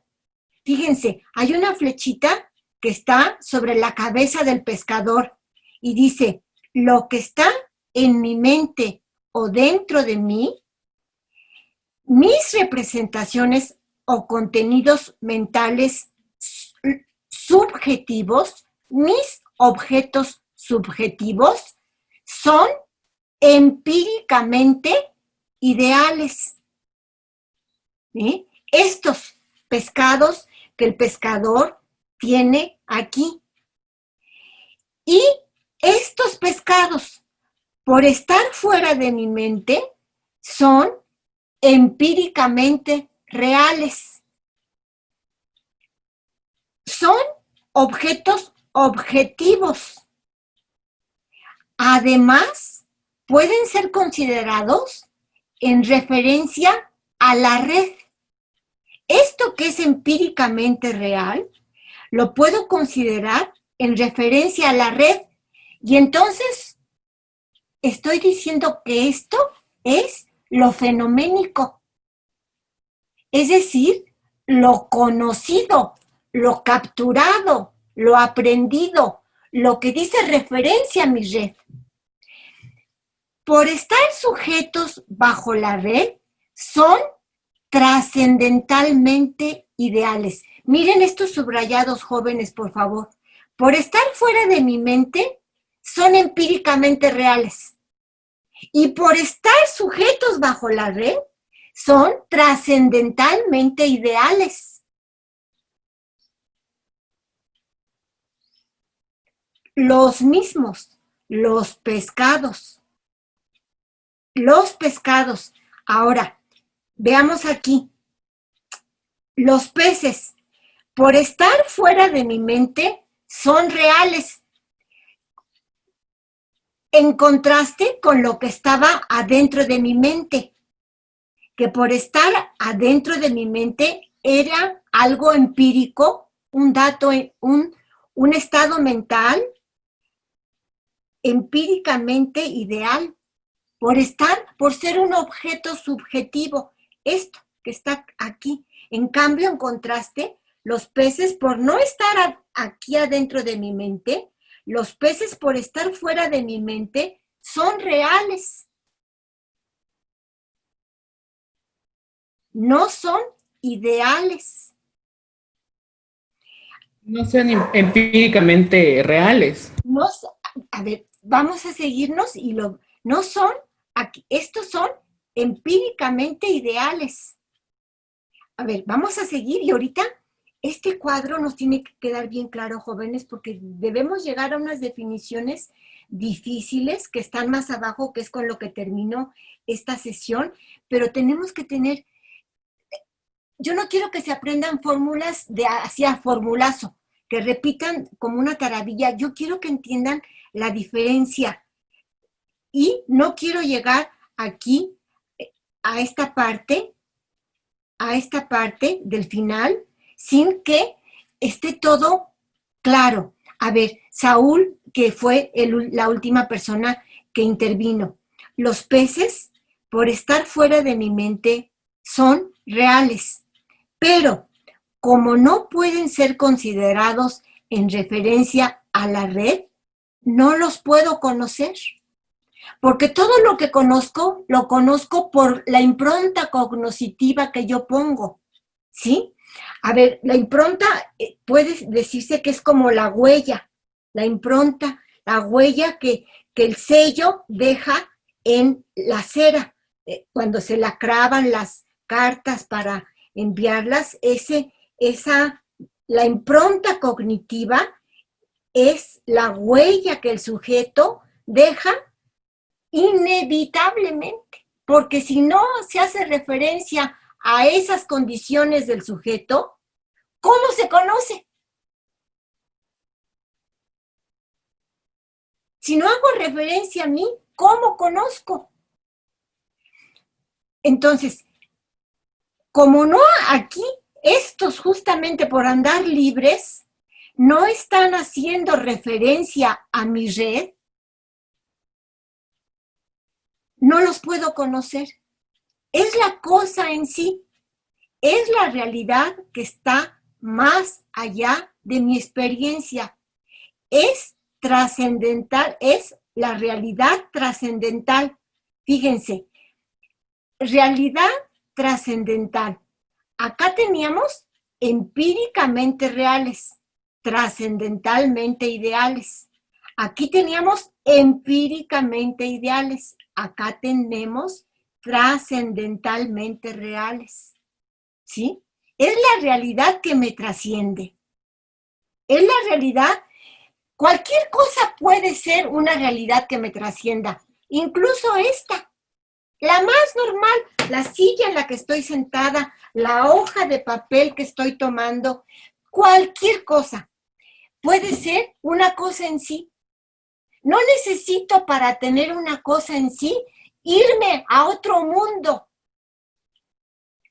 Fíjense, hay una flechita que está sobre la cabeza del pescador y dice, lo que está en mi mente o dentro de mí, mis representaciones o contenidos mentales subjetivos, mis objetos subjetivos, son empíricamente ideales. ¿Sí? Estos pescados que el pescador tiene aquí. Y estos pescados, por estar fuera de mi mente, son empíricamente reales. Son objetos objetivos. Además, pueden ser considerados en referencia a la red. Esto que es empíricamente real, lo puedo considerar en referencia a la red. Y entonces, estoy diciendo que esto es lo fenoménico. Es decir, lo conocido, lo capturado, lo aprendido, lo que dice referencia a mi red. Por estar sujetos bajo la red, son trascendentalmente ideales. Miren estos subrayados, jóvenes, por favor. Por estar fuera de mi mente, son empíricamente reales. Y por estar sujetos bajo la red, son trascendentalmente ideales. Los mismos, los pescados. Ahora, Veamos aquí. Los peces, por estar fuera de mi mente, son reales. En contraste con lo que estaba adentro de mi mente, que por estar adentro de mi mente era algo empírico, un dato, un estado mental empíricamente ideal, por ser un objeto subjetivo, esto que está aquí. En cambio, en contraste, los peces, por no estar aquí adentro de mi mente, los peces, por estar fuera de mi mente, son reales. No son ideales. No sean empíricamente reales. No, a ver, vamos a seguirnos y no son, aquí, estos son empíricamente ideales. A ver, vamos a seguir y ahorita este cuadro nos tiene que quedar bien claro, jóvenes, porque debemos llegar a unas definiciones difíciles que están más abajo, que es con lo que termino esta sesión, pero tenemos que tener, yo no quiero que se aprendan fórmulas de hacia formulazo, que repitan como una taravilla, yo quiero que entiendan la diferencia y no quiero llegar aquí a esta parte del final sin que esté todo claro. A ver, Saúl, que fue la última persona que intervino. Los peces, por estar fuera de mi mente, son reales, pero como no pueden ser considerados en referencia a la red, no los puedo conocer. Porque todo lo que conozco, lo conozco por la impronta cognoscitiva que yo pongo, ¿sí? A ver, la impronta puede decirse que es como la huella, la impronta, la huella que el sello deja en la cera. Cuando se lacraban las cartas para enviarlas, la impronta cognitiva es la huella que el sujeto deja inevitablemente, porque si no se hace referencia a esas condiciones del sujeto, ¿cómo se conoce? Si no hago referencia a mí, ¿cómo conozco? Entonces, como no aquí, estos justamente por andar libres, no están haciendo referencia a mi red, no los puedo conocer. Es la cosa en sí, es la realidad que está más allá de mi experiencia. Es trascendental, es la realidad trascendental. Fíjense, realidad trascendental. Acá teníamos empíricamente reales, trascendentalmente ideales. Aquí teníamos empíricamente ideales. Acá tenemos trascendentalmente reales. ¿Sí? Es la realidad que me trasciende. Es la realidad. Cualquier cosa puede ser una realidad que me trascienda. Incluso esta. La más normal, la silla en la que estoy sentada, la hoja de papel que estoy tomando, cualquier cosa puede ser una cosa en sí. No necesito para tener una cosa en sí irme a otro mundo.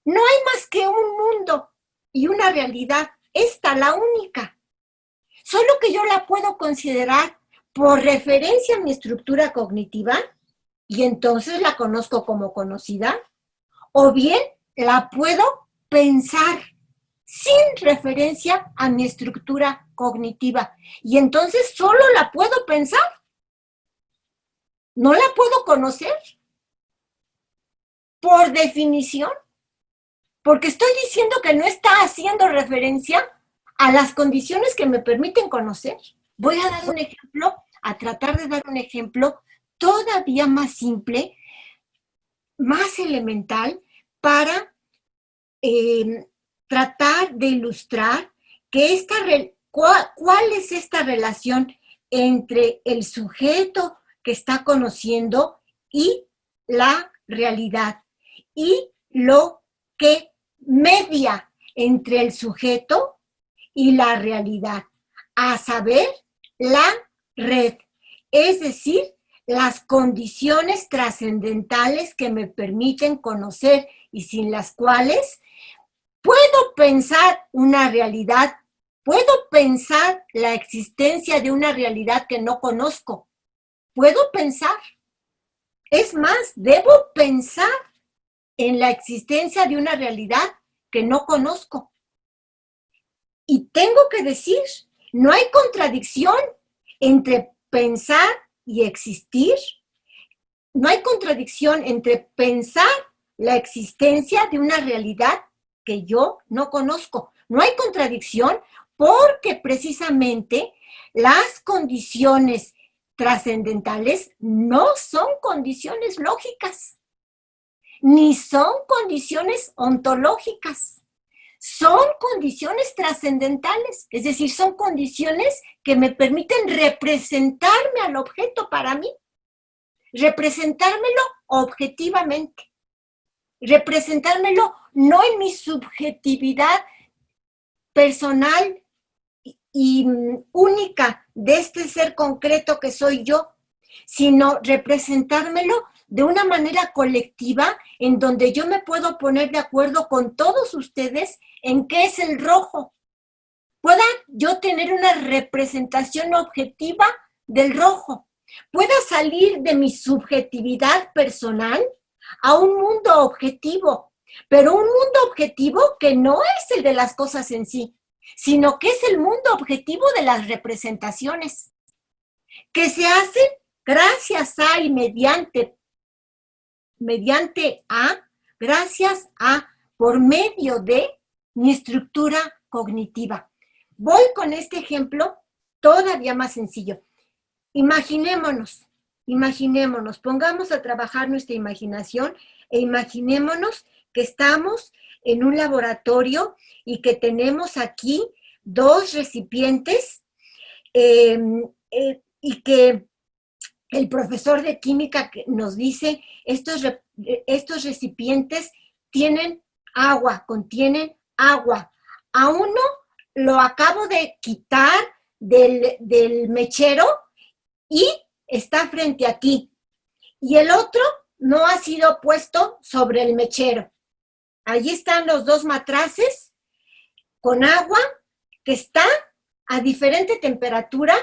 No hay más que un mundo y una realidad, esta la única. Solo que yo la puedo considerar por referencia a mi estructura cognitiva y entonces la conozco como conocida, o bien la puedo pensar sin referencia a mi estructura cognitiva y entonces solo la puedo pensar. No la puedo conocer por definición, porque estoy diciendo que no está haciendo referencia a las condiciones que me permiten conocer. Voy a dar un ejemplo, a tratar de dar un ejemplo todavía más simple, más elemental, para tratar de ilustrar que cuál es esta relación entre el sujeto que está conociendo y la realidad, y lo que media entre el sujeto y la realidad, a saber, la red, es decir, las condiciones trascendentales que me permiten conocer y sin las cuales puedo pensar una realidad, puedo pensar la existencia de una realidad que no conozco, puedo pensar, es más, debo pensar en la existencia de una realidad que no conozco. Y tengo que decir, no hay contradicción entre pensar y existir. No hay contradicción entre pensar la existencia de una realidad que yo no conozco. No hay contradicción porque precisamente las condiciones trascendentales no son condiciones lógicas, ni son condiciones ontológicas. Son condiciones trascendentales, es decir, son condiciones que me permiten representarme al objeto para mí, representármelo objetivamente, representármelo no en mi subjetividad personal y única de este ser concreto que soy yo, sino representármelo de una manera colectiva en donde yo me puedo poner de acuerdo con todos ustedes en qué es el rojo. Pueda yo tener una representación objetiva del rojo. Pueda salir de mi subjetividad personal a un mundo objetivo, pero un mundo objetivo que no es el de las cosas en sí, sino que es el mundo objetivo de las representaciones, que se hacen gracias a y gracias a, por medio de mi estructura cognitiva. Voy con este ejemplo todavía más sencillo. Imaginémonos, pongamos a trabajar nuestra imaginación e imaginémonos que estamos en un laboratorio y que tenemos aquí dos recipientes y que el profesor de química nos dice, estos recipientes tienen agua, contienen agua. A uno lo acabo de quitar del mechero y está frente a ti. Y el otro no ha sido puesto sobre el mechero. Allí están los dos matraces con agua que está a diferente temperatura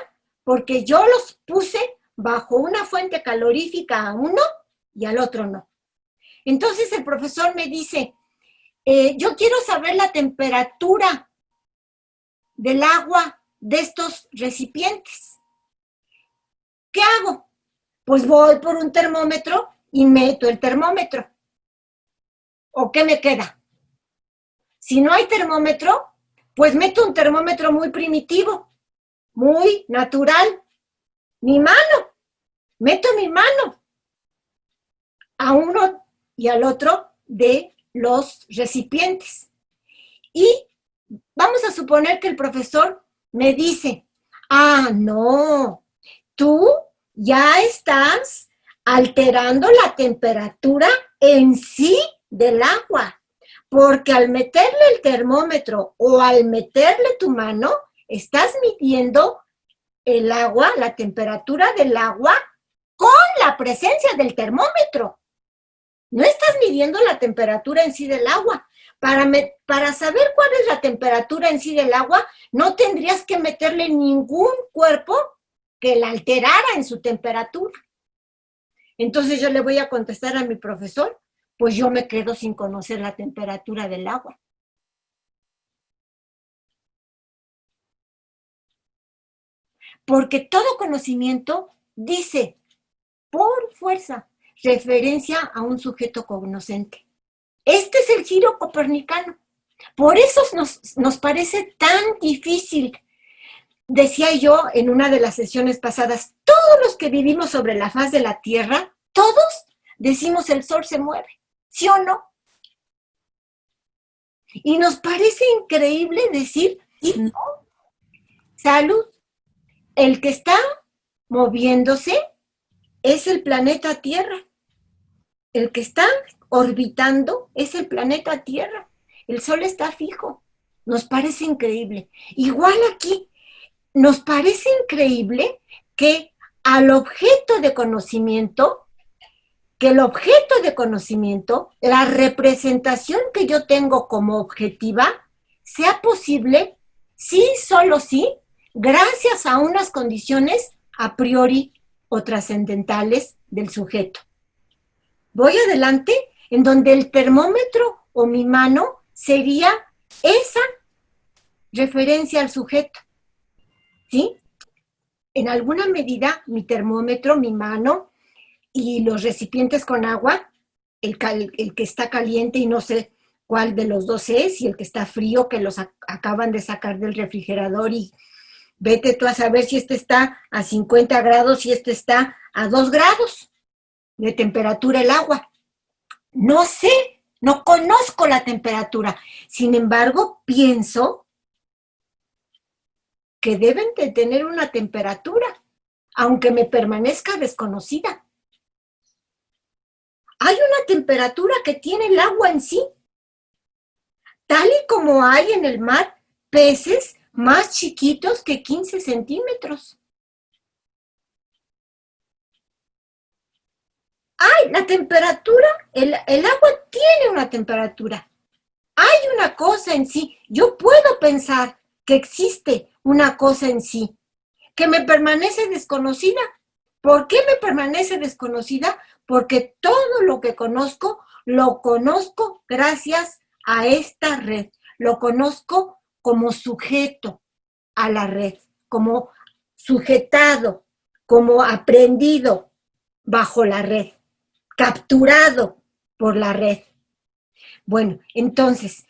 porque yo los puse bajo una fuente calorífica a uno y al otro no. Entonces el profesor me dice, yo quiero saber la temperatura del agua de estos recipientes. ¿Qué hago? Pues voy por un termómetro y meto el termómetro. ¿O qué me queda? Si no hay termómetro, pues meto un termómetro muy primitivo, muy natural. Mi mano, meto mi mano a uno y al otro de los recipientes. Y vamos a suponer que el profesor me dice, no, tú ya estás alterando la temperatura en sí del agua, porque al meterle el termómetro o al meterle tu mano, estás midiendo el agua, la temperatura del agua con la presencia del termómetro. No estás midiendo la temperatura en sí del agua. Para saber cuál es la temperatura en sí del agua, no tendrías que meterle ningún cuerpo que la alterara en su temperatura. Entonces yo le voy a contestar a mi profesor, pues yo me quedo sin conocer la temperatura del agua. Porque todo conocimiento dice, por fuerza, referencia a un sujeto cognoscente. Este es el giro copernicano. Por eso nos parece tan difícil. Decía yo en una de las sesiones pasadas, todos los que vivimos sobre la faz de la Tierra, todos decimos el sol se mueve, ¿sí o no? Y nos parece increíble decir, no, salud, el que está moviéndose es el planeta Tierra. El que está orbitando es el planeta Tierra. El Sol está fijo. Nos parece increíble. Igual aquí, nos parece increíble que al objeto de conocimiento, la representación que yo tengo como objetiva, sea posible, sí, solo sí, gracias a unas condiciones a priori o trascendentales del sujeto. Voy adelante, en donde el termómetro o mi mano sería esa referencia al sujeto, ¿sí? En alguna medida, mi termómetro, mi mano y los recipientes con agua, el que está caliente y no sé cuál de los dos es, y el que está frío, que los acaban de sacar del refrigerador y vete tú a saber si este está a 50 grados y este está a 2 grados de temperatura el agua. No sé, no conozco la temperatura. Sin embargo, pienso que deben de tener una temperatura, aunque me permanezca desconocida. Hay una temperatura que tiene el agua en sí, tal y como hay en el mar peces más chiquitos que 15 centímetros. Hay la temperatura, el agua tiene una temperatura. Hay una cosa en sí. Yo puedo pensar que existe una cosa en sí, que me permanece desconocida. ¿Por qué me permanece desconocida? Porque todo lo que conozco, lo conozco gracias a esta red. Lo conozco como sujeto a la red, como sujetado, como aprendido bajo la red, capturado por la red. Bueno, entonces,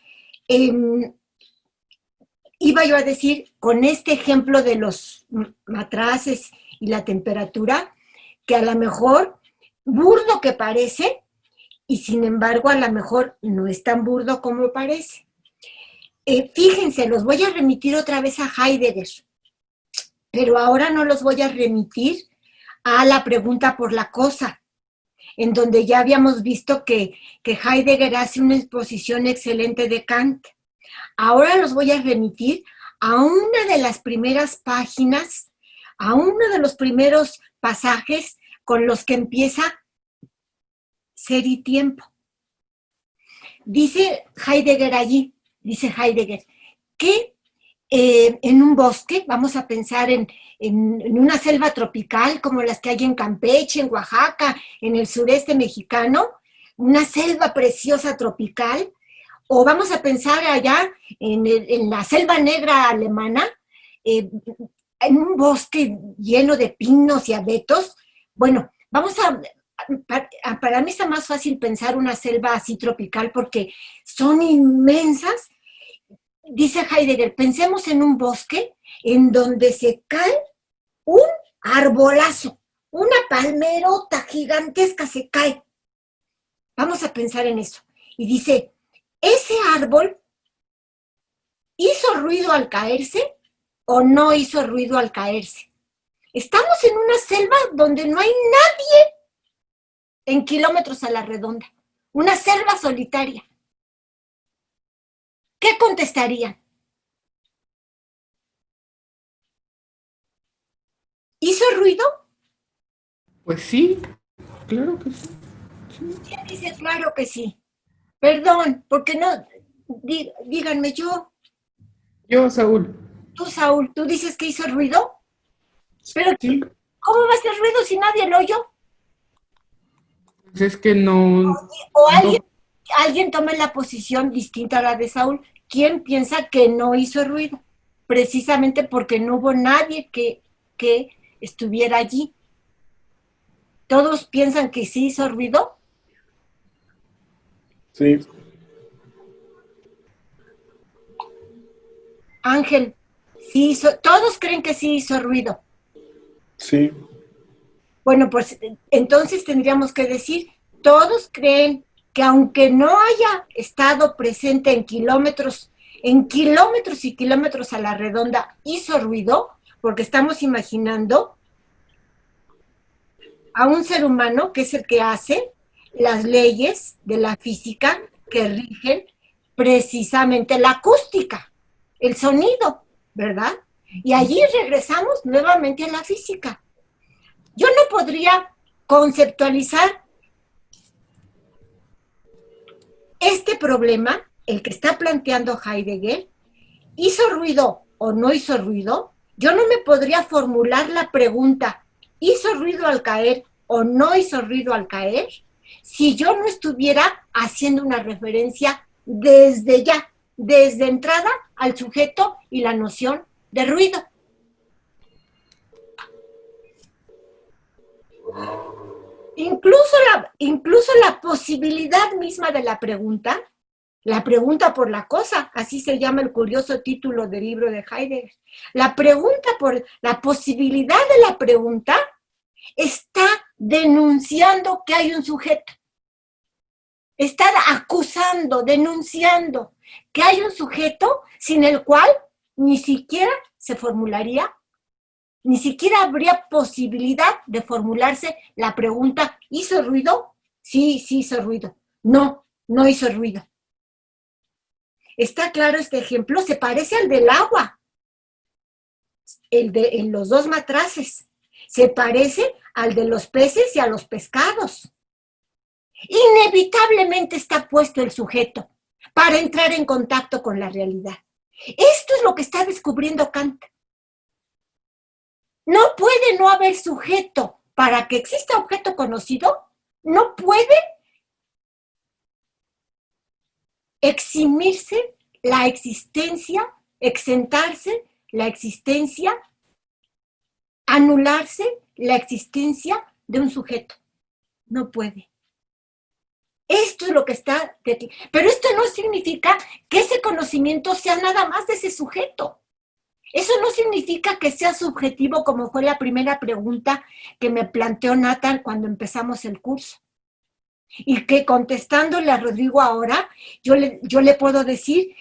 iba yo a decir, con este ejemplo de los matraces y la temperatura, que a lo mejor, burdo que parece, y sin embargo a lo mejor no es tan burdo como parece. Fíjense, los voy a remitir otra vez a Heidegger, pero ahora no los voy a remitir a la pregunta por la cosa, en donde ya habíamos visto que Heidegger hace una exposición excelente de Kant. Ahora los voy a remitir a una de las primeras páginas, a uno de los primeros pasajes con los que empieza Ser y Tiempo. Dice Heidegger que en un bosque, vamos a pensar en una selva tropical como las que hay en Campeche, en Oaxaca, en el sureste mexicano, una selva preciosa tropical, o vamos a pensar allá en la selva negra alemana, en un bosque lleno de pinos y abetos. Bueno, para mí está más fácil pensar una selva así tropical porque son inmensas. Dice Heidegger, pensemos en un bosque en donde se cae un arbolazo, una palmerota gigantesca se cae. Vamos a pensar en eso. Y dice, ¿ese árbol hizo ruido al caerse o no hizo ruido al caerse? Estamos en una selva donde no hay nadie en kilómetros a la redonda. Una selva solitaria. ¿Qué contestarían? ¿Hizo ruido? Pues sí, claro que sí. ¿Quién dice claro que sí? Perdón, porque no, díganme yo. Yo, Saúl. Tú, Saúl, ¿tú dices que hizo ruido? Pero, Sí. ¿cómo va a hacer ruido si nadie lo oyó? Pues es que no. O alguien toma la posición distinta a la de Saúl. ¿Quién piensa que no hizo ruido? Precisamente porque no hubo nadie que estuviera allí. ¿Todos piensan que sí hizo ruido? Sí. Ángel, sí hizo, todos creen que sí hizo ruido. Sí. Bueno, pues entonces tendríamos que decir, todos creen que aunque no haya estado presente en kilómetros y kilómetros a la redonda, hizo ruido, porque estamos imaginando a un ser humano que es el que hace, las leyes de la física que rigen precisamente la acústica, el sonido, ¿verdad? Y allí regresamos nuevamente a la física. Yo no podría conceptualizar este problema, el que está planteando Heidegger, ¿hizo ruido o no hizo ruido? Yo no me podría formular la pregunta, ¿hizo ruido al caer o no hizo ruido al caer? Si yo no estuviera haciendo una referencia desde ya, desde entrada al sujeto y la noción de ruido. Incluso la posibilidad misma de la pregunta por la cosa, así se llama el curioso título del libro de Heidegger. La pregunta por la posibilidad de la pregunta está denunciando que hay un sujeto. Está acusando, denunciando que hay un sujeto sin el cual ni siquiera se formularía, ni siquiera habría posibilidad de formularse la pregunta, ¿hizo ruido? Sí, sí hizo ruido. No, no hizo ruido. Está claro este ejemplo, se parece al del agua, en los dos matraces. Se parece al de los peces y a los pescados. Inevitablemente está puesto el sujeto para entrar en contacto con la realidad. Esto es lo que está descubriendo Kant. No puede no haber sujeto para que exista objeto conocido. No puede eximirse la existencia, exentarse la existencia, anularse la existencia de un sujeto. No puede. Esto es lo que está de aquí. Pero esto no significa que ese conocimiento sea nada más de ese sujeto. Eso no significa que sea subjetivo, como fue la primera pregunta que me planteó Nathan cuando empezamos el curso. Y que contestándole a Rodrigo ahora, yo le puedo decir,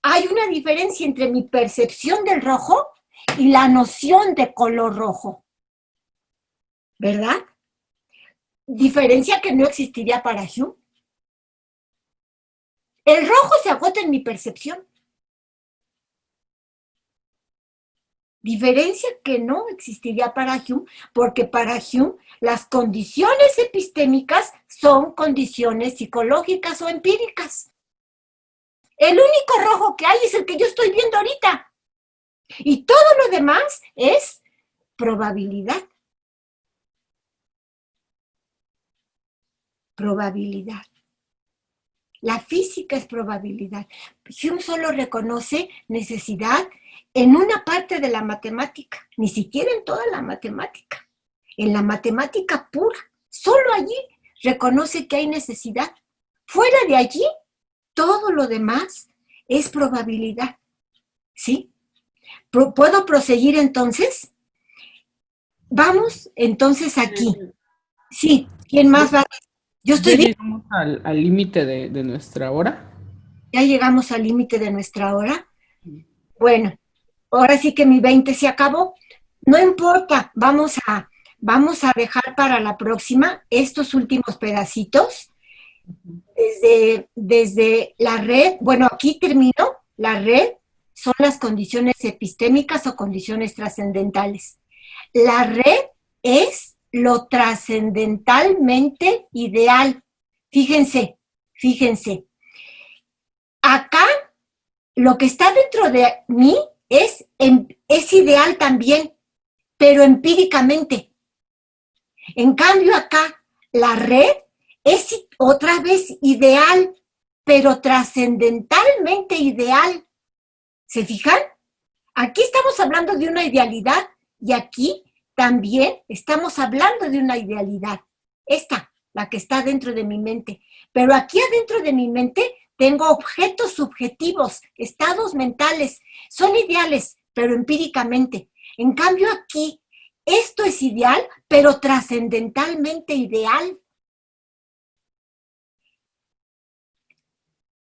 hay una diferencia entre mi percepción del rojo y la noción de color rojo. ¿Verdad? Diferencia que no existiría para Hume. El rojo se agota en mi percepción. Diferencia que no existiría para Hume, porque para Hume las condiciones epistémicas son condiciones psicológicas o empíricas. El único rojo que hay es el que yo estoy viendo ahorita. Y todo lo demás es probabilidad. Probabilidad. La física es probabilidad. Hume solo reconoce necesidad en una parte de la matemática, ni siquiera en toda la matemática. En la matemática pura, solo allí reconoce que hay necesidad. Fuera de allí, todo lo demás es probabilidad. ¿Sí? ¿Puedo proseguir entonces? Vamos entonces aquí. Sí, ¿quién más va? Yo estoy Ya bien. llegamos al límite de nuestra hora. Ya llegamos al límite de nuestra hora. Bueno, ahora sí que mi 20 se acabó. No importa, vamos a dejar para la próxima estos últimos pedacitos. Desde la red, bueno, aquí termino. La red son las condiciones epistémicas o condiciones trascendentales. La red es lo trascendentalmente ideal. Fíjense. Acá, lo que está dentro de mí es ideal también, pero empíricamente. En cambio acá, la red es otra vez ideal, pero trascendentalmente ideal. ¿Se fijan? Aquí estamos hablando de una idealidad y aquí también estamos hablando de una idealidad. Esta, la que está dentro de mi mente. Pero aquí adentro de mi mente tengo objetos subjetivos, estados mentales. Son ideales, pero empíricamente. En cambio aquí, esto es ideal, pero trascendentalmente ideal.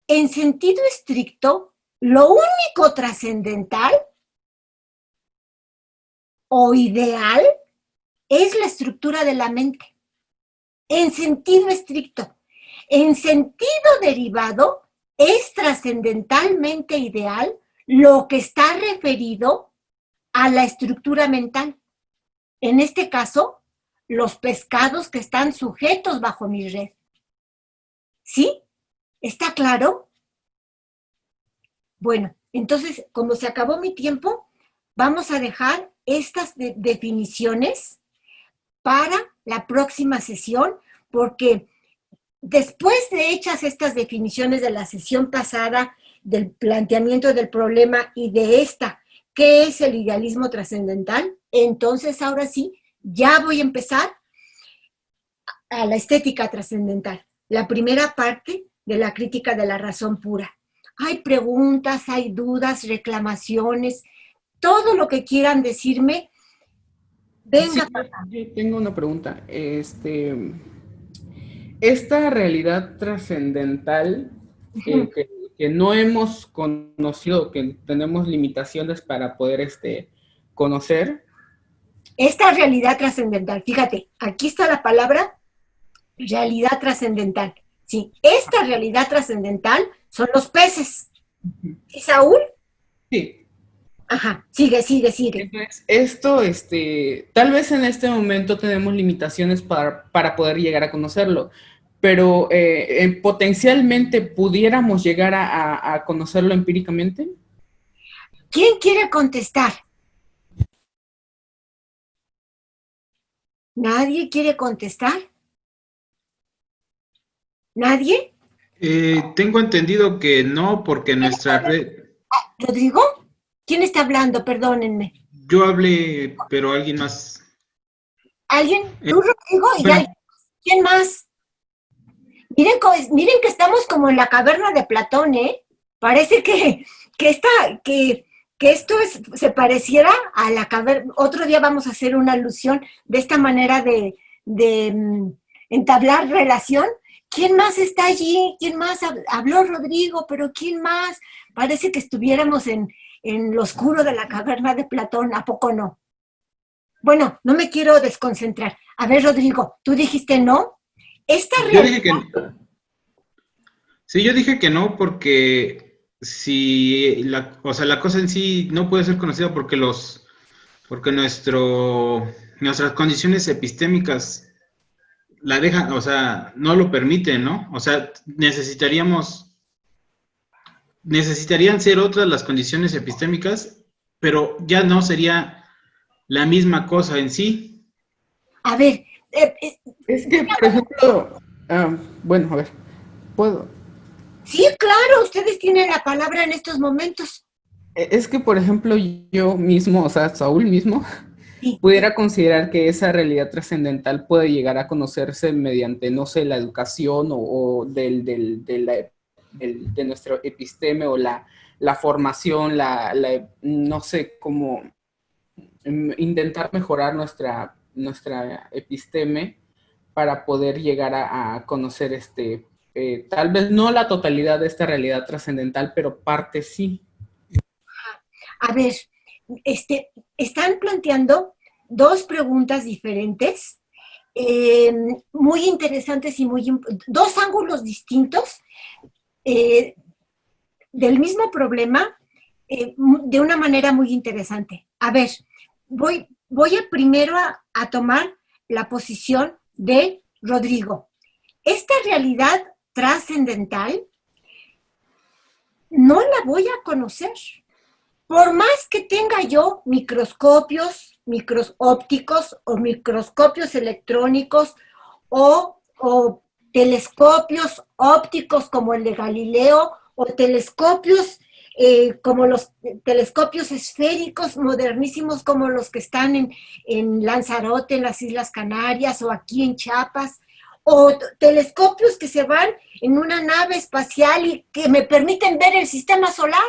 En sentido estricto, lo único trascendental o ideal es la estructura de la mente. en sentido estricto. En sentido derivado, es trascendentalmente ideal lo que está referido a la estructura mental. En este caso, los pescados que están sujetos bajo mi red. ¿Sí? ¿Está claro? Bueno, entonces, como se acabó mi tiempo, vamos a dejar estas definiciones para la próxima sesión, porque después de hechas estas definiciones de la sesión pasada, del planteamiento del problema y de esta, ¿qué es el idealismo trascendental? Entonces, ahora sí, ya voy a empezar a la estética trascendental, la primera parte de la crítica de la razón pura. Hay preguntas, hay dudas, reclamaciones, todo lo que quieran decirme. Venga. Sí, yo tengo una pregunta. Esta realidad trascendental que no hemos conocido, que tenemos limitaciones para poder conocer. Esta realidad trascendental, fíjate, aquí está la palabra realidad trascendental. Sí, esta realidad trascendental son los peces. ¿Y Saúl? Sí. Ajá, sigue. Entonces, esto, tal vez en este momento tenemos limitaciones para poder llegar a conocerlo, pero potencialmente pudiéramos llegar a conocerlo empíricamente. ¿Quién quiere contestar? ¿Nadie quiere contestar? ¿Nadie? Tengo entendido que no, porque nuestra red... ¿Rodrigo? ¿Quién está hablando? Perdónenme. Yo hablé, pero alguien más... ¿Alguien? ¿Tú, Rodrigo? ¿Y bueno. alguien? ¿Quién más? Miren que estamos como en la caverna de Platón, ¿eh? Parece que esto se pareciera a la caverna. Otro día vamos a hacer una alusión de esta manera de entablar relación. ¿Quién más está allí? ¿Quién más? Habló Rodrigo, pero ¿quién más? Parece que estuviéramos en lo oscuro de la caverna de Platón, ¿a poco no? Bueno, no me quiero desconcentrar. A ver, Rodrigo, tú dijiste no. Yo dije que sí, yo dije que no, porque si la cosa en sí no puede ser conocida porque nuestras condiciones epistémicas la dejan, o sea, no lo permiten, ¿no? O sea, necesitarían ser otras las condiciones epistémicas, pero ya no sería la misma cosa en sí. A ver. Es que, por ejemplo, bueno, a ver, ¿puedo? Sí, claro, ustedes tienen la palabra en estos momentos. Es que, por ejemplo, yo mismo, o sea, Saúl mismo, Sí. pudiera considerar que esa realidad trascendental puede llegar a conocerse mediante, no sé, la educación o de nuestro episteme o la formación, no sé, cómo intentar mejorar nuestra episteme para poder llegar a conocer tal vez no la totalidad de esta realidad trascendental, pero parte sí. A ver, están planteando dos preguntas diferentes, muy interesantes y dos ángulos distintos del mismo problema de una manera muy interesante. A ver, voy primero a tomar la posición de Rodrigo. Esta realidad trascendental no la voy a conocer. Por más que tenga yo microscopios ópticos o microscopios electrónicos o telescopios ópticos como el de Galileo o telescopios como los telescopios esféricos modernísimos como los que están en Lanzarote, en las Islas Canarias o aquí en Chiapas, o telescopios que se van en una nave espacial y que me permiten ver el sistema solar.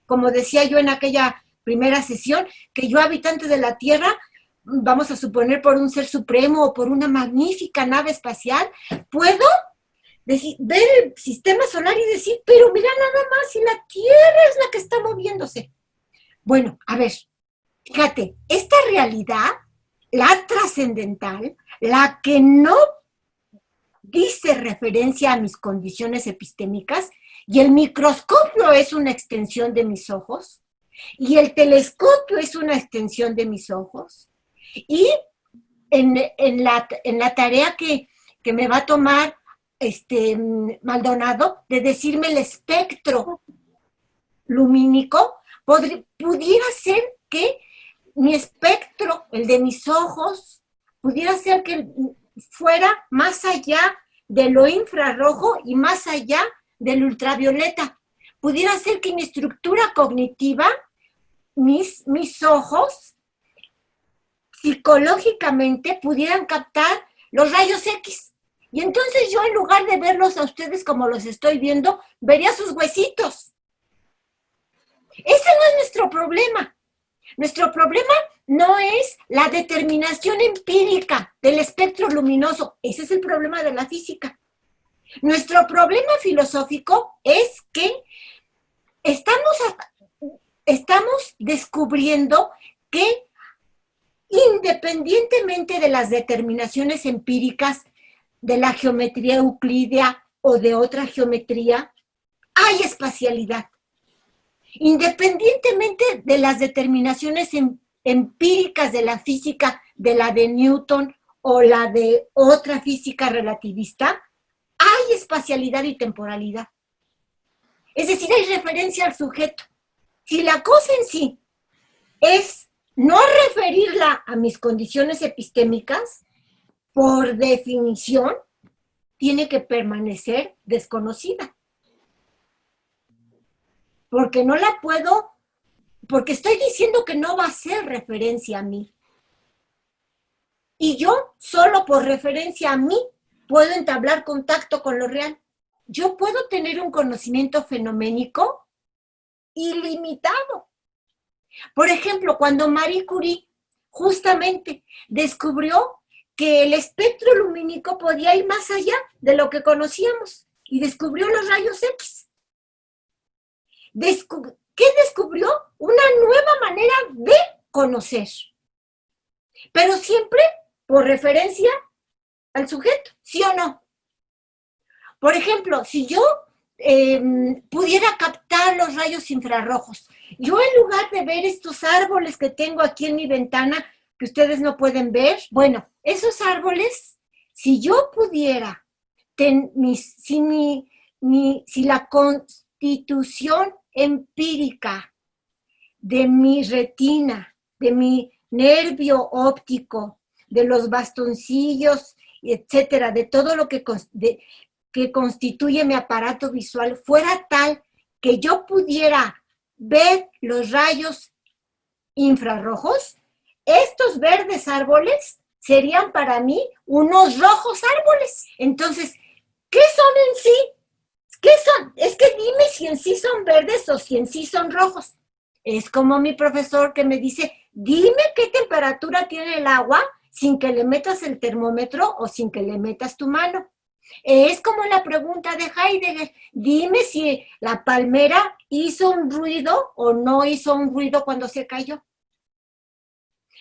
Como decía yo en aquella primera sesión, que yo, habitante de la Tierra, vamos a suponer por un ser supremo o por una magnífica nave espacial, puedo ver el sistema solar y decir, pero mira nada más, si la Tierra es la que está moviéndose. Bueno, a ver, fíjate, esta realidad, la trascendental, la que no dice referencia a mis condiciones epistémicas, y el microscopio es una extensión de mis ojos, y el telescopio es una extensión de mis ojos, y en la tarea que me va a tomar Maldonado, de decirme el espectro lumínico, pudiera ser que mi espectro, el de mis ojos, pudiera ser que fuera más allá de lo infrarrojo y más allá del ultravioleta. Pudiera ser que mi estructura cognitiva, mis ojos, psicológicamente pudieran captar los rayos X. Y entonces yo, en lugar de verlos a ustedes como los estoy viendo, vería sus huesitos. Ese no es nuestro problema. Nuestro problema no es la determinación empírica del espectro luminoso. Ese es el problema de la física. Nuestro problema filosófico es que estamos descubriendo que, independientemente de las determinaciones empíricas de la geometría euclídea o de otra geometría, hay espacialidad. Independientemente de las determinaciones empíricas de la física, de la de Newton o la de otra física relativista, hay espacialidad y temporalidad. Es decir, hay referencia al sujeto. Si la cosa en sí es no referirla a mis condiciones epistémicas, por definición, tiene que permanecer desconocida. Porque no la puedo, porque estoy diciendo que no va a ser referencia a mí. Y yo, solo por referencia a mí, puedo entablar contacto con lo real. Yo puedo tener un conocimiento fenoménico ilimitado. Por ejemplo, cuando Marie Curie justamente descubrió que el espectro lumínico podía ir más allá de lo que conocíamos y descubrió los rayos X. ¿Qué descubrió? Una nueva manera de conocer, pero siempre por referencia al sujeto, ¿sí o no? Por ejemplo, si yo pudiera captar los rayos infrarrojos, yo, en lugar de ver estos árboles que tengo aquí en mi ventana, que ustedes no pueden ver, bueno, esos árboles, si yo pudiera, si la constitución empírica de mi retina, de mi nervio óptico, de los bastoncillos, etcétera, de todo lo que constituye mi aparato visual, fuera tal que yo pudiera ver los rayos infrarrojos, estos verdes árboles serían para mí unos rojos árboles. Entonces, ¿qué son en sí? ¿Qué son? Es que dime si en sí son verdes o si en sí son rojos. Es como mi profesor que me dice, dime qué temperatura tiene el agua sin que le metas el termómetro o sin que le metas tu mano. Es como la pregunta de Heidegger, dime si la palmera hizo un ruido o no hizo un ruido cuando se cayó.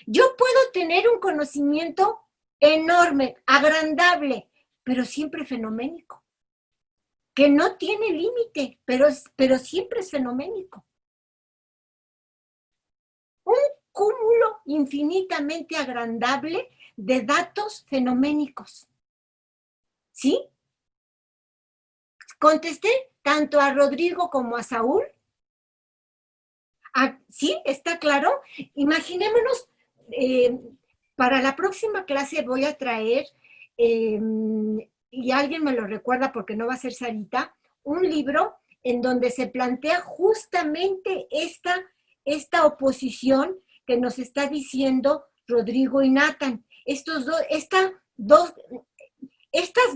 Yo puedo tener un conocimiento enorme, agrandable, pero siempre fenoménico, que no tiene límite, pero siempre es fenoménico. Un cúmulo infinitamente agrandable de datos fenoménicos. ¿Sí? Contesté tanto a Rodrigo como a Saúl. ¿Sí? ¿Está claro? Imaginémonos, para la próxima clase voy a traer, y alguien me lo recuerda porque no va a ser Sarita, un libro en donde se plantea justamente esta oposición que nos está diciendo Rodrigo y Nathan. Estas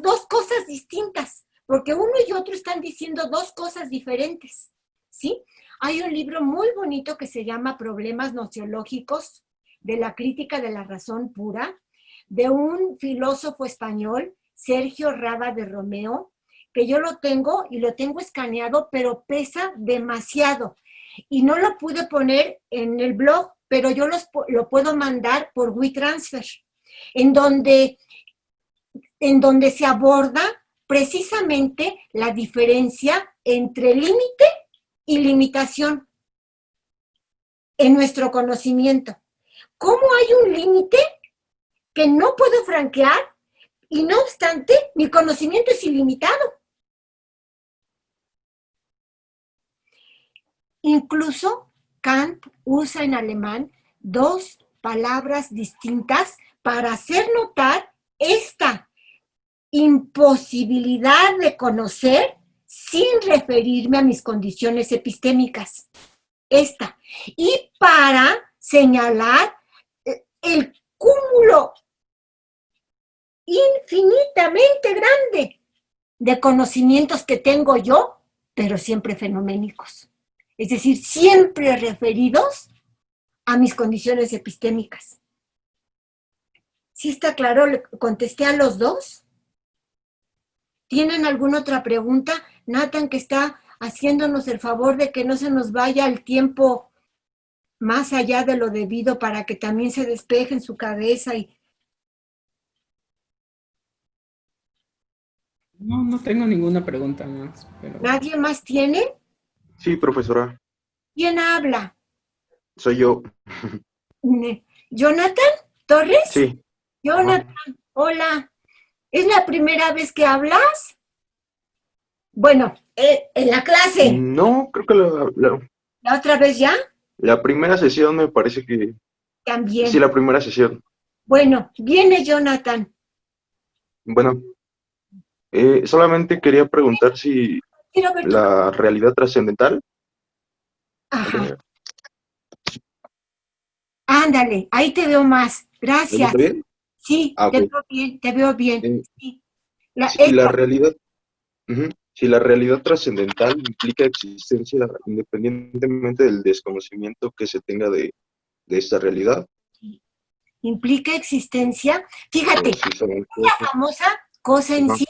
dos cosas distintas, porque uno y otro están diciendo dos cosas diferentes, ¿sí? Hay un libro muy bonito que se llama Problemas Nociológicos de la crítica de la razón pura, de un filósofo español, Sergio Raba de Romeo, que yo lo tengo y lo tengo escaneado, pero pesa demasiado. Y no lo pude poner en el blog, pero yo lo puedo mandar por WeTransfer, en donde en donde se aborda precisamente la diferencia entre límite y limitación en nuestro conocimiento. ¿Cómo hay un límite que no puedo franquear y no obstante mi conocimiento es ilimitado? Incluso Kant usa en alemán dos palabras distintas para hacer notar esta imposibilidad de conocer sin referirme a mis condiciones epistémicas. Esta. Y para señalar el cúmulo infinitamente grande de conocimientos que tengo yo, pero siempre fenoménicos. Es decir, siempre referidos a mis condiciones epistémicas. ¿Sí está claro? ¿Le contesté a los dos? ¿Tienen alguna otra pregunta? Nathan, que está haciéndonos el favor de que no se nos vaya el tiempo más allá de lo debido para que también se despeje en su cabeza. No tengo ninguna pregunta más. Pero... ¿Nadie más tiene? Sí, profesora. ¿Quién habla? Soy yo. ¿Jonathan Torres? Sí. Jonathan, hola. ¿Es la primera vez que hablas? Bueno, en la clase. No, creo que ¿La otra vez ya? la primera sesión me parece que... También. Sí, la primera sesión. Bueno, viene Jonathan. Bueno, solamente quería preguntar si Quiero ver tu... la realidad trascendental... Ajá. Ándale, ahí te veo más. Gracias. ¿Está bien? Sí, Ah, te ok. veo bien, te veo bien. Sí. Si la realidad... Si la realidad trascendental implica existencia independientemente del desconocimiento que se tenga de esta realidad. Implica existencia. Fíjate, Sí, saben la famosa cosa en sí.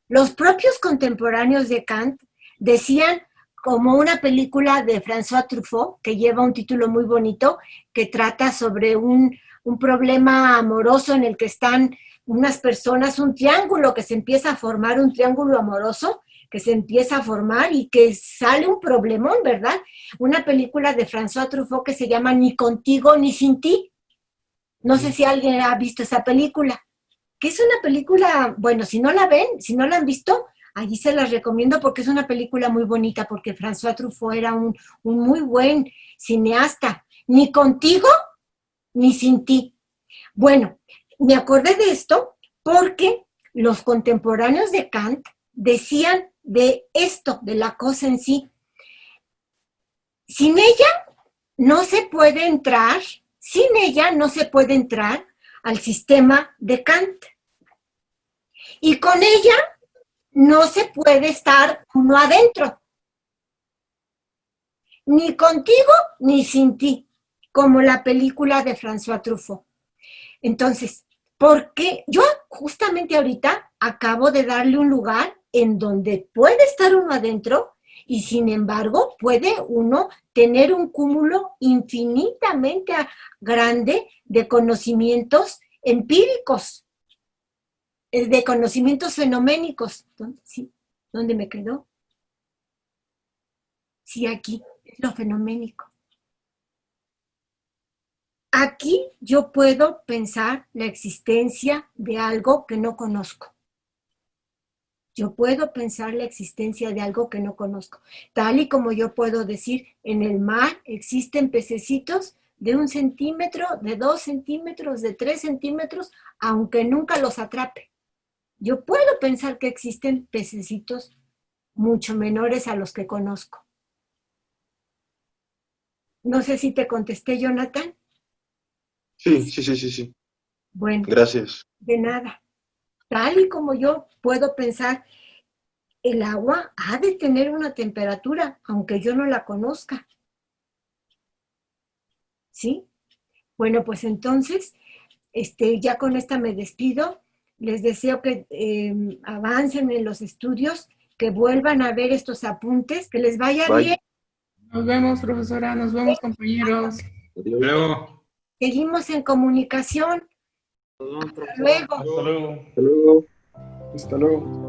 Los propios contemporáneos de Kant decían, como una película de François Truffaut, que lleva un título muy bonito, que trata sobre un problema amoroso en el que están unas personas, un triángulo que se empieza a formar, un triángulo amoroso que se empieza a formar y que sale un problemón, ¿verdad? Una película de François Truffaut que se llama Ni contigo ni sin ti. No sé si alguien ha visto esa película, que es una película, bueno, si no la ven, si no la han visto, allí se las recomiendo porque es una película muy bonita, porque François Truffaut era un muy buen cineasta. Ni contigo ni sin ti. Bueno, me acordé de esto porque los contemporáneos de Kant decían de esto, de la cosa en sí. Sin ella no se puede entrar al sistema de Kant. Y con ella no se puede estar uno adentro. Ni contigo ni sin ti, como la película de François Truffaut. Entonces, porque yo justamente ahorita acabo de darle un lugar en donde puede estar uno adentro y sin embargo puede uno tener un cúmulo infinitamente grande de conocimientos empíricos, de conocimientos fenoménicos. ¿Sí? ¿Dónde me quedó? Sí, aquí, es lo fenoménico. Aquí yo puedo pensar la existencia de algo que no conozco. Yo puedo pensar la existencia de algo que no conozco. Tal y como yo puedo decir, en el mar existen pececitos de 1 centímetro, de 2 centímetros, de 3 centímetros, aunque nunca los atrape. Yo puedo pensar que existen pececitos mucho menores a los que conozco. No sé si te contesté, Jonathan. Sí. Bueno. Gracias. De nada. Tal y como yo puedo pensar, el agua ha de tener una temperatura, aunque yo no la conozca. ¿Sí? Bueno, pues entonces, ya con esta me despido. Les deseo que avancen en los estudios, que vuelvan a ver estos apuntes, que les vaya Bye. bien. Nos vemos, profesora, nos vemos, compañeros. Adiós. Luego. Seguimos en comunicación. Hasta luego. Hasta luego. Hasta luego. Hasta luego.